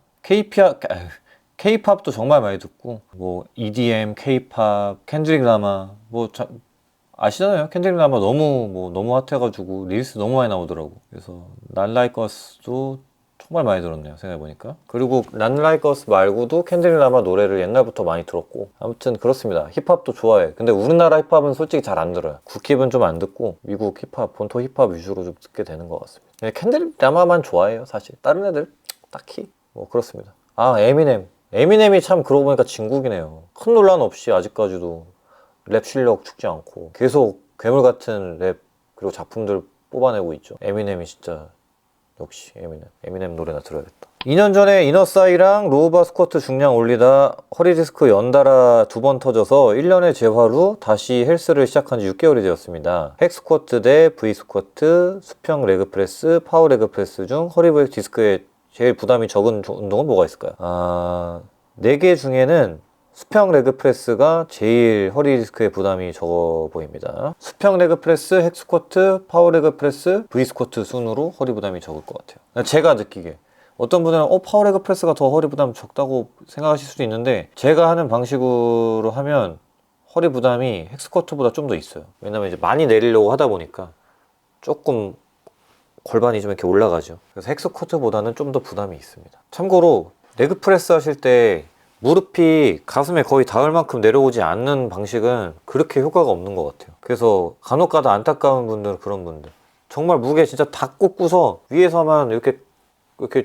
K-팝도 정말 많이 듣고, 뭐 EDM, K-팝, 켄드릭 라마, 뭐 아시잖아요. 켄드릭 라마 너무 핫해가지고 릴스 너무 많이 나오더라고. 그래서 Not Like Us도 정말 많이 들었네요, 생각해보니까. 그리고 Not Like Us 말고도 켄드릭 라마 노래를 옛날부터 많이 들었고, 아무튼 그렇습니다. 힙합도 좋아해. 근데 우리나라 힙합은 솔직히 잘 안 들어요. 국힙은 좀 안 듣고 미국 힙합, 본토 힙합 위주로 좀 듣게 되는 것 같습니다. 그냥 켄드릭 라마만 좋아해요, 사실. 다른 애들 딱히 뭐 그렇습니다. 아, 에미넴이 참 그러고 보니까 진국이네요. 큰 논란 없이 아직까지도 랩 실력 죽지 않고 계속 괴물 같은 랩 그리고 작품들 뽑아내고 있죠. 에미넴이 진짜 역시 에미넴 노래나 들어야겠다. 2년 전에 이너사이랑 로우바 스쿼트 중량 올리다 허리디스크 연달아 2번 터져서 1년의 재활 후 다시 헬스를 시작한 지 6개월이 되었습니다. 핵 스쿼트 대 V 스쿼트, 수평 레그 프레스, 파워 레그 프레스 중 허리 부액 디스크에 제일 부담이 적은 운동은 뭐가 있을까요? 4개 중에는 수평 레그 프레스가 제일 허리 디스크에 부담이 적어 보입니다. 수평 레그 프레스, 핵 스쿼트, 파워 레그 프레스, V 스쿼트 순으로 허리 부담이 적을 것 같아요. 제가 느끼기에. 어떤 분들은 파워 레그 프레스가 더 허리 부담 적다고 생각하실 수도 있는데, 제가 하는 방식으로 하면 허리 부담이 핵 스쿼트보다 좀 더 있어요. 왜냐면 이제 많이 내리려고 하다 보니까 조금 골반이 좀 이렇게 올라가죠. 그래서 핵 스쿼트보다는 좀 더 부담이 있습니다. 참고로 레그 프레스 하실 때 무릎이 가슴에 거의 닿을 만큼 내려오지 않는 방식은 그렇게 효과가 없는 것 같아요. 그래서 간혹가다 안타까운 분들은 그런 분들, 정말 무게 진짜 다 꽂고서 위에서만 이렇게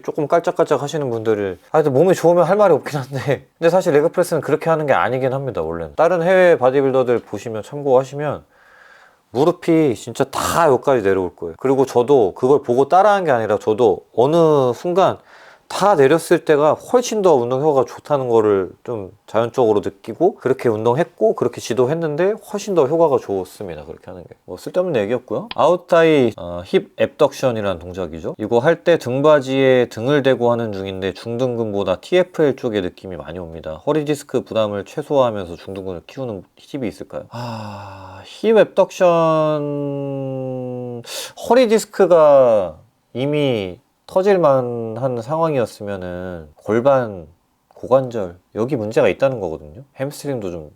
조금 깔짝깔짝 하시는 분들을, 하여튼 몸이 좋으면 할 말이 없긴 한데, 근데 사실 레그 프레스는 그렇게 하는 게 아니긴 합니다. 원래는 다른 해외 바디빌더들 보시면 참고하시면 무릎이 진짜 다 여기까지 내려올 거예요. 그리고 저도 그걸 보고 따라한 게 아니라 저도 어느 순간 다 내렸을 때가 훨씬 더 운동 효과가 좋다는 거를 좀 자연적으로 느끼고 그렇게 운동했고 그렇게 지도했는데 훨씬 더 효과가 좋습니다. 그렇게 하는 게. 뭐 쓸데없는 얘기였고요. 아웃타이 힙 앱덕션이라는 동작이죠. 이거 할 때 등바지에 등을 대고 하는 중인데 중둔근보다 TFL 쪽의 느낌이 많이 옵니다. 허리 디스크 부담을 최소화하면서 중둔근을 키우는 팁이 있을까요? 힙 앱덕션, 허리 디스크가 이미 터질만한 상황이었으면은 골반, 고관절 여기 문제가 있다는 거거든요. 햄스트링도 좀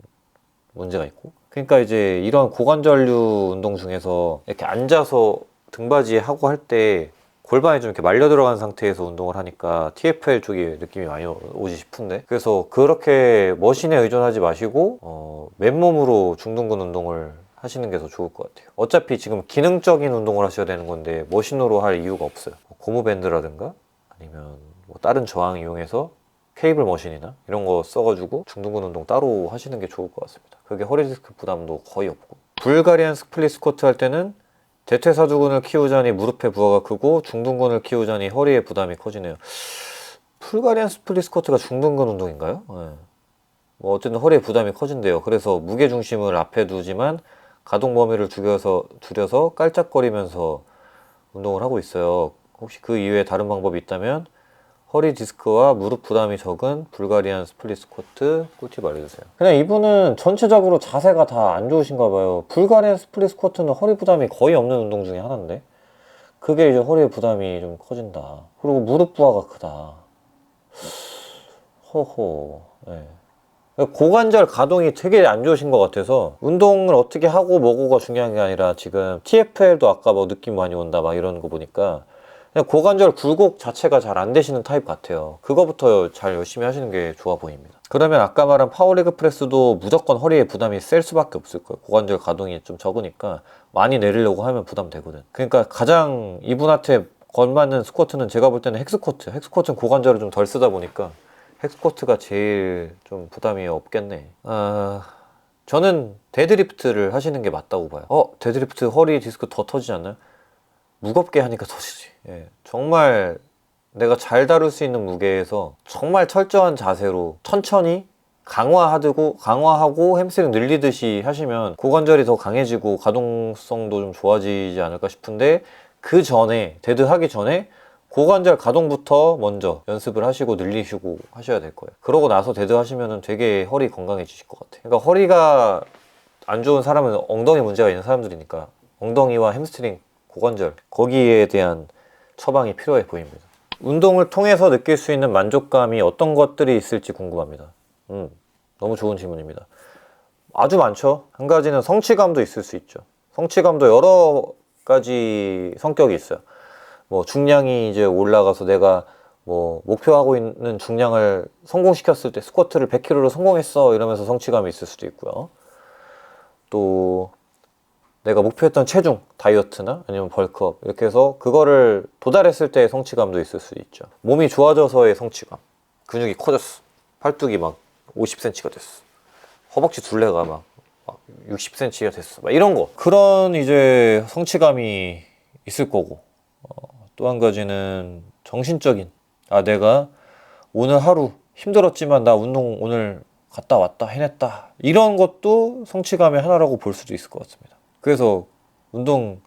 문제가 있고. 그러니까 이제 이런 고관절류 운동 중에서 이렇게 앉아서 등받이 하고 할 때 골반이 좀 이렇게 말려 들어간 상태에서 운동을 하니까 TFL 쪽에 느낌이 많이 오지 싶은데, 그래서 그렇게 머신에 의존하지 마시고 맨몸으로 중둔근 운동을 하시는 게 더 좋을 것 같아요. 어차피 지금 기능적인 운동을 하셔야 되는 건데 머신으로 할 이유가 없어요. 고무밴드라든가 아니면 뭐 다른 저항 이용해서 케이블 머신이나 이런 거 써가지고 중둔근 운동 따로 하시는 게 좋을 것 같습니다. 그게 허리 디스크 부담도 거의 없고. 불가리안 스플릿 스쿼트 할 때는 대퇴사두근을 키우자니 무릎의 부하가 크고 중둔근을 키우자니 허리의 부담이 커지네요. 불가리안 스플릿 스쿼트가 중둔근 운동인가요? 네. 뭐 어쨌든 허리의 부담이 커진대요. 그래서 무게중심을 앞에 두지만 가동 범위를 줄여서 깔짝거리면서 운동을 하고 있어요. 혹시 그 이외에 다른 방법이 있다면 허리 디스크와 무릎 부담이 적은 불가리안 스플릿 스쿼트 꿀팁 알려주세요. 그냥 이분은 전체적으로 자세가 다 안 좋으신가 봐요. 불가리안 스플릿 스쿼트는 허리 부담이 거의 없는 운동 중에 하나인데 그게 이제 허리의 부담이 좀 커진다. 그리고 무릎 부하가 크다. 호호. 네. 고관절 가동이 되게 안 좋으신 것 같아서 운동을 어떻게 하고 뭐고가 중요한 게 아니라 지금 TFL도 아까 뭐 느낌 많이 온다 막 이런 거 보니까 그냥 고관절 굴곡 자체가 잘 안 되시는 타입 같아요. 그거부터 잘 열심히 하시는 게 좋아 보입니다. 그러면 아까 말한 파워레그 프레스도 무조건 허리에 부담이 셀 수밖에 없을 거예요. 고관절 가동이 좀 적으니까 많이 내리려고 하면 부담되거든. 그러니까 가장 이분한테 걸맞는 스쿼트는 제가 볼 때는 핵스쿼트. 핵스쿼트는 고관절을 좀 덜 쓰다 보니까 핵스쿼트가 제일 좀 부담이 없겠네. 저는 데드리프트를 하시는 게 맞다고 봐요. 데드리프트 허리 디스크 더 터지지 않나요? 무겁게 하니까 터지지. 예, 정말 내가 잘 다룰 수 있는 무게에서 정말 철저한 자세로 천천히 강화하고 햄스트링 늘리듯이 하시면 고관절이 더 강해지고 가동성도 좀 좋아지지 않을까 싶은데, 그 전에, 데드 하기 전에 고관절 가동부터 먼저 연습을 하시고 늘리시고 하셔야 될 거예요. 그러고 나서 데드 하시면 되게 허리 건강해지실 것 같아요. 그러니까 허리가 안 좋은 사람은 엉덩이 문제가 있는 사람들이니까 엉덩이와 햄스트링, 고관절, 거기에 대한 처방이 필요해 보입니다. 운동을 통해서 느낄 수 있는 만족감이 어떤 것들이 있을지 궁금합니다. 너무 좋은 질문입니다. 아주 많죠. 한 가지는 성취감도 있을 수 있죠. 성취감도 여러 가지 성격이 있어요. 뭐 중량이 이제 올라가서 내가 뭐 목표하고 있는 중량을 성공시켰을 때 스쿼트를 100kg로 성공했어 이러면서 성취감이 있을 수도 있고요. 또 내가 목표했던 체중, 다이어트나 아니면 벌크업 이렇게 해서 그거를 도달했을 때의 성취감도 있을 수 있죠. 몸이 좋아져서의 성취감. 근육이 커졌어. 팔뚝이 막 50cm가 됐어. 허벅지 둘레가 막 60cm가 됐어. 막 이런 거. 그런 이제 성취감이 있을 거고. 또 한 가지는 정신적인. 내가 오늘 하루 힘들었지만 나 운동 오늘 갔다 왔다 해냈다. 이런 것도 성취감의 하나라고 볼 수도 있을 것 같습니다. 그래서 운동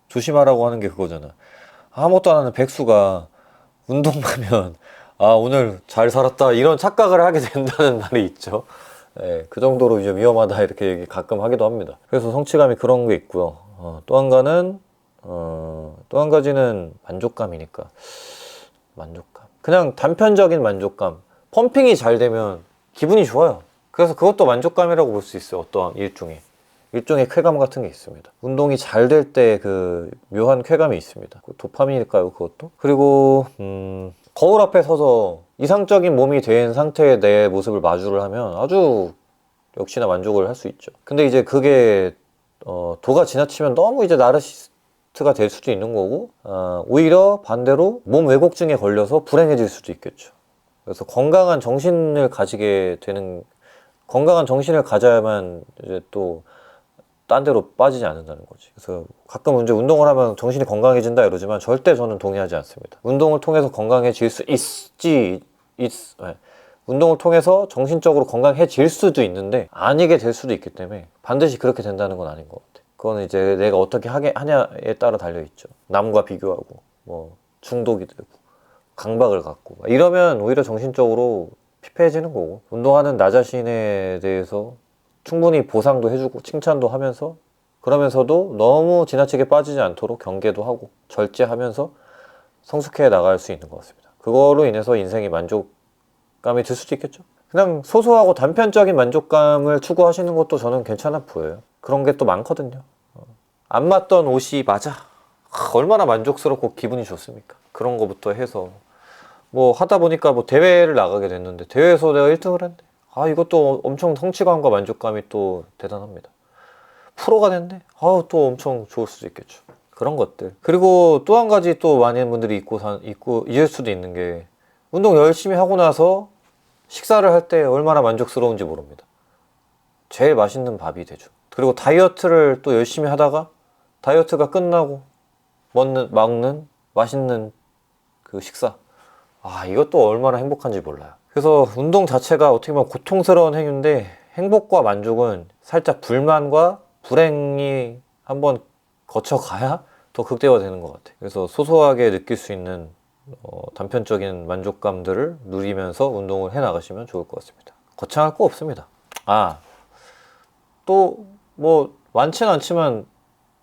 조심하라고 하는 게 그거잖아. 아무것도 안 하는 백수가 운동하면 오늘 잘 살았다 이런 착각을 하게 된다는 말이 있죠. 네, 그 정도로 이제 위험하다 이렇게 얘기 가끔 하기도 합니다. 그래서 성취감이 그런 게 있고요. 또 한 가지는 만족감이니까. 만족감. 그냥 단편적인 만족감. 펌핑이 잘 되면 기분이 좋아요. 그래서 그것도 만족감이라고 볼 수 있어요. 어떠한 일종의 쾌감 같은 게 있습니다. 운동이 잘 될 때 그 묘한 쾌감이 있습니다. 도파민일까요, 그것도? 그리고 거울 앞에 서서 이상적인 몸이 된 상태의 내 모습을 마주를 하면 아주 역시나 만족을 할 수 있죠. 근데 이제 그게 도가 지나치면 너무 이제 나르시스트가 될 수도 있는 거고, 오히려 반대로 몸 왜곡증에 걸려서 불행해질 수도 있겠죠. 그래서 건강한 정신을 가져야만 이제 또 딴 데로 빠지지 않는다는 거지. 그래서 가끔 이제 운동을 하면 정신이 건강해진다 이러지만 절대 저는 동의하지 않습니다. 운동을 통해서 건강해질 수 운동을 통해서 정신적으로 건강해질 수도 있는데 아니게 될 수도 있기 때문에 반드시 그렇게 된다는 건 아닌 것 같아. 그거는 이제 내가 어떻게 하냐에 따라 달려있죠. 남과 비교하고 뭐 중독이 되고 강박을 갖고 이러면 오히려 정신적으로 피폐해지는 거고, 운동하는 나 자신에 대해서 충분히 보상도 해주고 칭찬도 하면서, 그러면서도 너무 지나치게 빠지지 않도록 경계도 하고 절제하면서 성숙해 나갈 수 있는 것 같습니다. 그거로 인해서 인생이 만족감이 들 수도 있겠죠. 그냥 소소하고 단편적인 만족감을 추구하시는 것도 저는 괜찮아 보여요. 그런 게 또 많거든요. 안 맞던 옷이 맞아. 얼마나 만족스럽고 기분이 좋습니까? 그런 거부터 해서 뭐 하다 보니까 뭐 대회를 나가게 됐는데 대회에서 내가 1등을 했네. 이것도 엄청 성취감과 만족감이 또 대단합니다. 프로가 됐네. 또 엄청 좋을 수도 있겠죠. 그런 것들. 그리고 또 한 가지 또 많은 분들이 잊고 잊을 수도 있는 게, 운동 열심히 하고 나서 식사를 할 때 얼마나 만족스러운지 모릅니다. 제일 맛있는 밥이 되죠. 그리고 다이어트를 또 열심히 하다가 다이어트가 끝나고 먹는 맛있는 그 식사. 이것도 얼마나 행복한지 몰라요. 그래서 운동 자체가 어떻게 보면 고통스러운 행위인데, 행복과 만족은 살짝 불만과 불행이 한번 거쳐가야 더 극대화되는 것 같아요. 그래서 소소하게 느낄 수 있는 단편적인 만족감들을 누리면서 운동을 해나가시면 좋을 것 같습니다. 거창할 거 없습니다. 또 뭐 많지는 않지만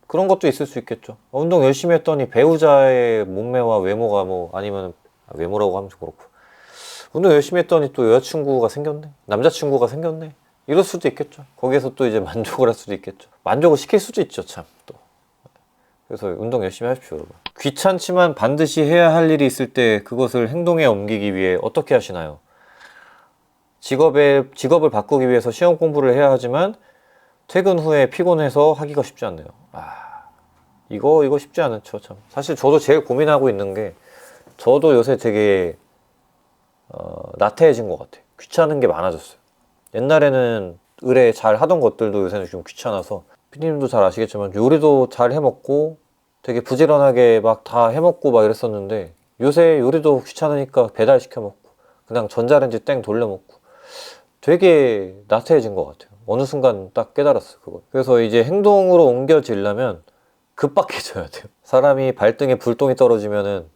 그런 것도 있을 수 있겠죠. 운동 열심히 했더니 배우자의 몸매와 외모가 아니면 외모라고 하면 좀 그렇고, 운동 열심히 했더니 또 여자친구가 생겼네, 남자친구가 생겼네, 이럴 수도 있겠죠. 거기에서 또 이제 만족을 할 수도 있겠죠. 만족을 시킬 수도 있죠, 참. 또 그래서 운동 열심히 하십시오, 여러분. 귀찮지만 반드시 해야 할 일이 있을 때 그것을 행동에 옮기기 위해 어떻게 하시나요? 직업을 바꾸기 위해서 시험 공부를 해야 하지만 퇴근 후에 피곤해서 하기가 쉽지 않네요. 이거 쉽지 않죠, 참. 사실 저도 제일 고민하고 있는 게, 저도 요새 되게 나태해진 것 같아요. 귀찮은 게 많아졌어요. 옛날에는 의뢰 잘 하던 것들도 요새는 좀 귀찮아서, 피디님도 잘 아시겠지만 요리도 잘 해먹고 되게 부지런하게 막 다 해먹고 막 이랬었는데, 요새 요리도 귀찮으니까 배달 시켜 먹고 그냥 전자레인지 땡 돌려 먹고 되게 나태해진 것 같아요. 어느 순간 딱 깨달았어요, 그거. 그래서 이제 행동으로 옮겨지려면 급박해져야 돼요. 사람이 발등에 불똥이 떨어지면은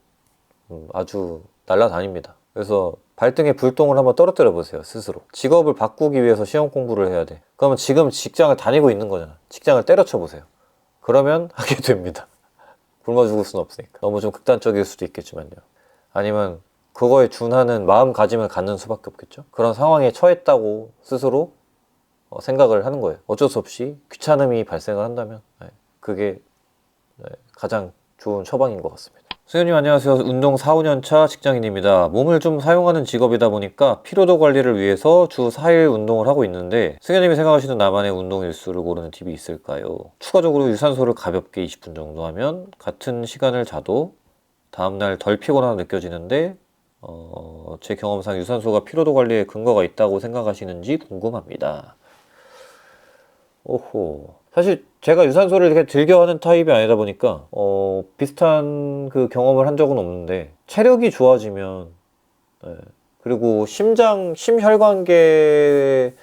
아주 날아다닙니다. 그래서 발등에 불똥을 한번 떨어뜨려 보세요, 스스로. 직업을 바꾸기 위해서 시험 공부를 해야 돼. 그러면 지금 직장을 다니고 있는 거잖아. 직장을 때려쳐 보세요. 그러면 하게 됩니다. 굶어 죽을 수는 없으니까. 너무 좀 극단적일 수도 있겠지만요. 아니면 그거에 준하는 마음가짐을 갖는 수밖에 없겠죠. 그런 상황에 처했다고 스스로 생각을 하는 거예요. 어쩔 수 없이 귀찮음이 발생을 한다면 그게 가장 좋은 처방인 것 같습니다. 수현님 안녕하세요. 운동 4, 5년차 직장인입니다. 몸을 좀 사용하는 직업이다 보니까 피로도 관리를 위해서 주 4일 운동을 하고 있는데 수현님이 생각하시는 나만의 운동 일수를 고르는 팁이 있을까요? 추가적으로 유산소를 가볍게 20분 정도 하면 같은 시간을 자도 다음날 덜 피곤하다 느껴지는데 제 경험상 유산소가 피로도 관리에 근거가 있다고 생각하시는지 궁금합니다. 오호. 사실 제가 유산소를 이렇게 즐겨하는 타입이 아니다 보니까 비슷한 그 경험을 한 적은 없는데 체력이 좋아지면 그리고 심혈관계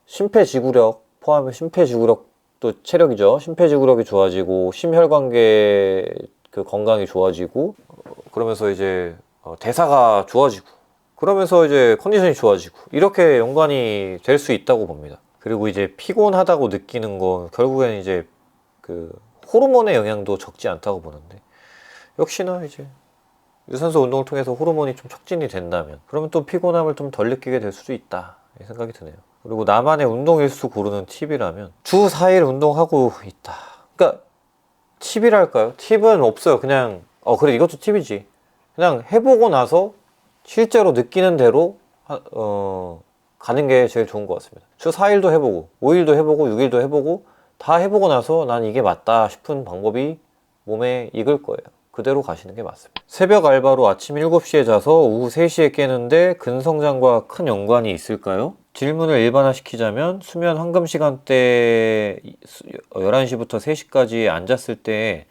심폐지구력 포함해 심폐지구력도 체력이죠. 심폐지구력이 좋아지고 심혈관계 그 건강이 좋아지고 그러면서 이제 대사가 좋아지고 그러면서 이제 컨디션이 좋아지고 이렇게 연관이 될 수 있다고 봅니다. 그리고 이제 피곤하다고 느끼는 건 결국에는 이제 그 호르몬의 영향도 적지 않다고 보는데 역시나 이제 유산소 운동을 통해서 호르몬이 좀 촉진이 된다면 그러면 또 피곤함을 좀 덜 느끼게 될 수도 있다 이 생각이 드네요. 그리고 나만의 운동 일수 고르는 팁이라면 주 4일 운동하고 있다. 그러니까 팁이랄까요? 팁은 없어요. 그냥 그래 이것도 팁이지. 그냥 해보고 나서 실제로 느끼는 대로 가는 게 제일 좋은 것 같습니다. 주 4일도 해보고 5일도 해보고 6일도 해보고 다 해보고 나서 난 이게 맞다 싶은 방법이 몸에 익을 거예요. 그대로 가시는 게 맞습니다. 새벽 알바로 아침 7시에 자서 오후 3시에 깨는데 근성장과 큰 연관이 있을까요? 질문을 일반화시키자면 수면 황금 시간대 11시부터 3시까지 앉았을 때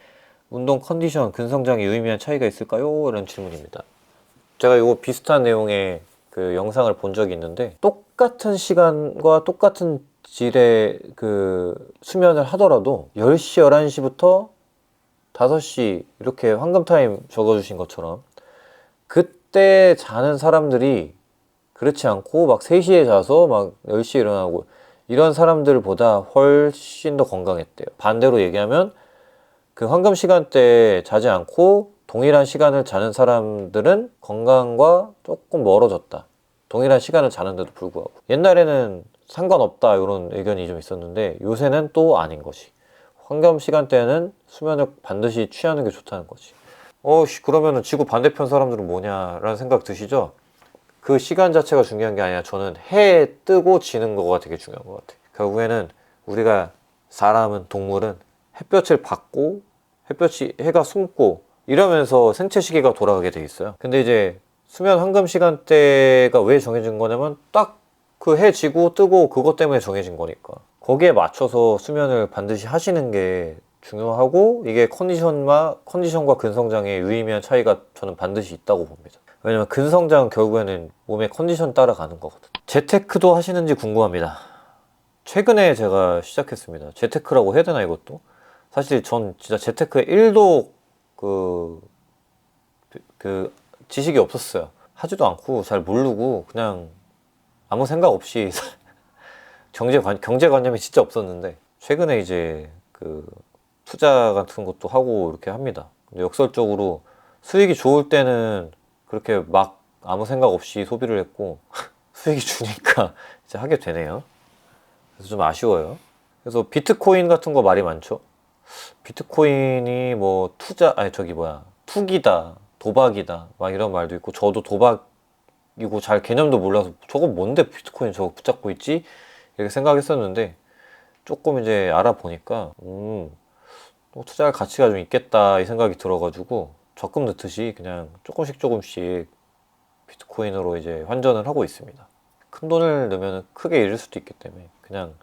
운동 컨디션, 근성장에 유의미한 차이가 있을까요? 이런 질문입니다. 제가 이거 비슷한 내용의 그 영상을 본 적이 있는데 똑같은 시간과 똑같은 질의 그 수면을 하더라도 10시, 11시부터 5시 이렇게 황금타임 적어주신 것처럼 그때 자는 사람들이 그렇지 않고 막 3시에 자서 막 10시에 일어나고 이런 사람들보다 훨씬 더 건강했대요. 반대로 얘기하면 그 황금 시간대에 자지 않고 동일한 시간을 자는 사람들은 건강과 조금 멀어졌다. 동일한 시간을 자는데도 불구하고. 옛날에는 상관없다 이런 의견이 좀 있었는데 요새는 또 아닌 것이. 황금 시간대에는 수면을 반드시 취하는 게 좋다는 거지. 그러면은 지구 반대편 사람들은 뭐냐라는 생각 드시죠? 그 시간 자체가 중요한 게 아니라 저는 해 뜨고 지는 거가 되게 중요한 것 같아요. 결국에는 우리가 사람은 동물은 햇볕을 받고 해가 숨고 이러면서 생체 시계가 돌아가게 돼 있어요. 근데 이제 수면 황금 시간대가 왜 정해진 거냐면 딱 그 해 지고 뜨고 그것 때문에 정해진 거니까 거기에 맞춰서 수면을 반드시 하시는 게 중요하고 이게 컨디션과 근성장에 유의미한 차이가 저는 반드시 있다고 봅니다. 왜냐면 근성장은 결국에는 몸의 컨디션 따라가는 거거든. 재테크도 하시는지 궁금합니다. 최근에 제가 시작했습니다. 재테크라고 해야 되나 이것도? 사실 전 진짜 재테크에 1도 그 지식이 없었어요. 하지도 않고 잘 모르고 그냥 아무 생각 없이 경제관념이 진짜 없었는데 최근에 이제 그 투자 같은 것도 하고 이렇게 합니다. 근데 역설적으로 수익이 좋을 때는 그렇게 막 아무 생각 없이 소비를 했고 수익이 주니까 이제 하게 되네요. 그래서 좀 아쉬워요. 그래서 비트코인 같은 거 말이 많죠. 비트코인이 뭐 투기다, 도박이다 막 이런 말도 있고 저도 도박이고 잘 개념도 몰라서 저거 뭔데 비트코인 저거 붙잡고 있지? 이렇게 생각했었는데 조금 이제 알아보니까 투자할 가치가 좀 있겠다 이 생각이 들어가지고 적금 넣듯이 그냥 조금씩 비트코인으로 이제 환전을 하고 있습니다. 큰 돈을 넣으면 크게 잃을 수도 있기 때문에 그냥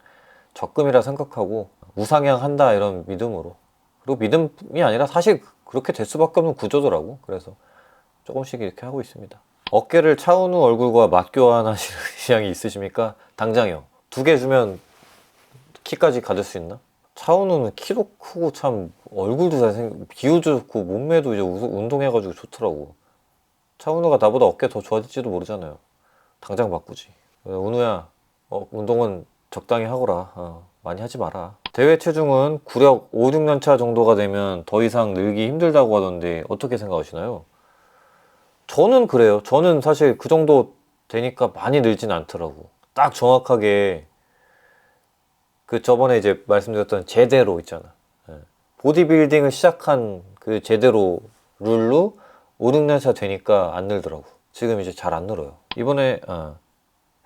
적금이라 생각하고 우상향한다 이런 믿음으로. 그리고 믿음이 아니라 사실 그렇게 될 수밖에 없는 구조더라고. 그래서 조금씩 이렇게 하고 있습니다. 어깨를 차은우 얼굴과 맞교환하실 의향이 있으십니까? 당장요. 2개 주면 키까지 가질 수 있나? 차은우는 키도 크고 참 얼굴도 잘생기고 비율도 좋고 몸매도 이제 운동해가지고 좋더라고. 차은우가 나보다 어깨 더 좋아질지도 모르잖아요. 당장 바꾸지. 은우야, 운동은 적당히 하거라. 많이 하지 마라. 대회 체중은 구력 5, 6년 차 정도가 되면 더 이상 늘기 힘들다고 하던데 어떻게 생각하시나요? 저는 그래요. 저는 사실 그 정도 되니까 많이 늘진 않더라고. 딱 정확하게 그 저번에 이제 말씀드렸던 제대로 있잖아. 예. 보디빌딩을 시작한 그 제대로 룰로 5, 6년 차 되니까 안 늘더라고. 지금 이제 잘 안 늘어요. 이번에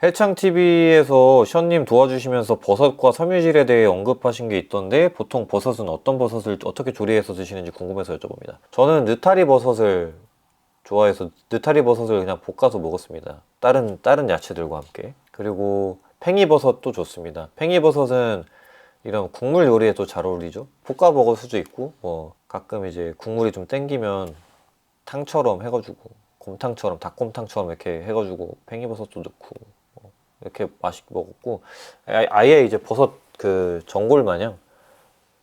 헬창TV에서 션님 도와주시면서 버섯과 섬유질에 대해 언급하신 게 있던데 보통 버섯은 어떤 버섯을 어떻게 조리해서 드시는지 궁금해서 여쭤봅니다. 저는 느타리 버섯을 좋아해서 느타리 버섯을 그냥 볶아서 먹었습니다. 다른 야채들과 함께. 그리고 팽이버섯도 좋습니다. 팽이버섯은 이런 국물 요리에도 잘 어울리죠. 볶아 먹을 수도 있고 뭐 가끔 이제 국물이 좀 땡기면 탕처럼 해가지고 곰탕처럼 닭곰탕처럼 이렇게 해가지고 팽이버섯도 넣고 뭐 이렇게 맛있게 먹었고 아예 이제 버섯 그 전골 마냥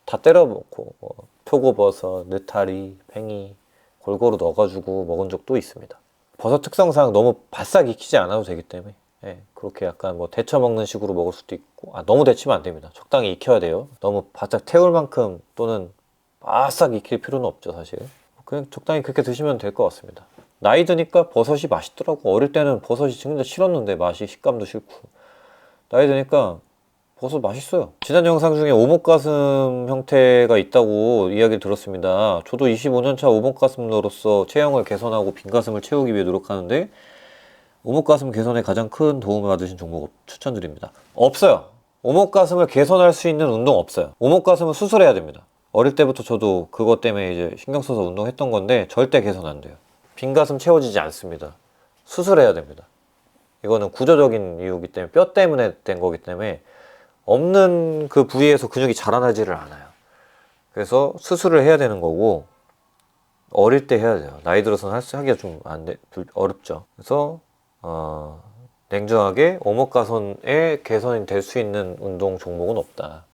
다 때려 먹고 뭐 표고버섯, 느타리, 팽이 골고루 넣어가지고 먹은 적도 있습니다. 버섯 특성상 너무 바싹 익히지 않아도 되기 때문에 그렇게 약간 뭐 데쳐 먹는 식으로 먹을 수도 있고 너무 데치면 안 됩니다. 적당히 익혀야 돼요. 너무 바싹 태울 만큼 또는 바싹 익힐 필요는 없죠 사실. 그냥 적당히 그렇게 드시면 될 것 같습니다. 나이 드니까 버섯이 맛있더라고. 어릴 때는 버섯이 진짜 싫었는데 맛이 식감도 싫고 나이 드니까 버섯 맛있어요. 지난 영상 중에 오목가슴 형태가 있다고 이야기를 들었습니다. 저도 25년차 오목가슴러로서 체형을 개선하고 빈가슴을 채우기 위해 노력하는데 오목가슴 개선에 가장 큰 도움을 받으신 종목 추천드립니다. 없어요. 오목가슴을 개선할 수 있는 운동 없어요. 오목가슴은 수술해야 됩니다. 어릴 때부터 저도 그것 때문에 이제 신경 써서 운동했던 건데 절대 개선 안 돼요. 빈가슴 채워지지 않습니다. 수술해야 됩니다. 이거는 구조적인 이유이기 때문에 뼈 때문에 된 거기 때문에 없는 그 부위에서 근육이 자라나지를 않아요. 그래서 수술을 해야 되는 거고 어릴 때 해야 돼요. 나이 들어서는 하기가 좀 어렵죠. 그래서 냉정하게 오목가손의 개선이 될 수 있는 운동 종목은 없다.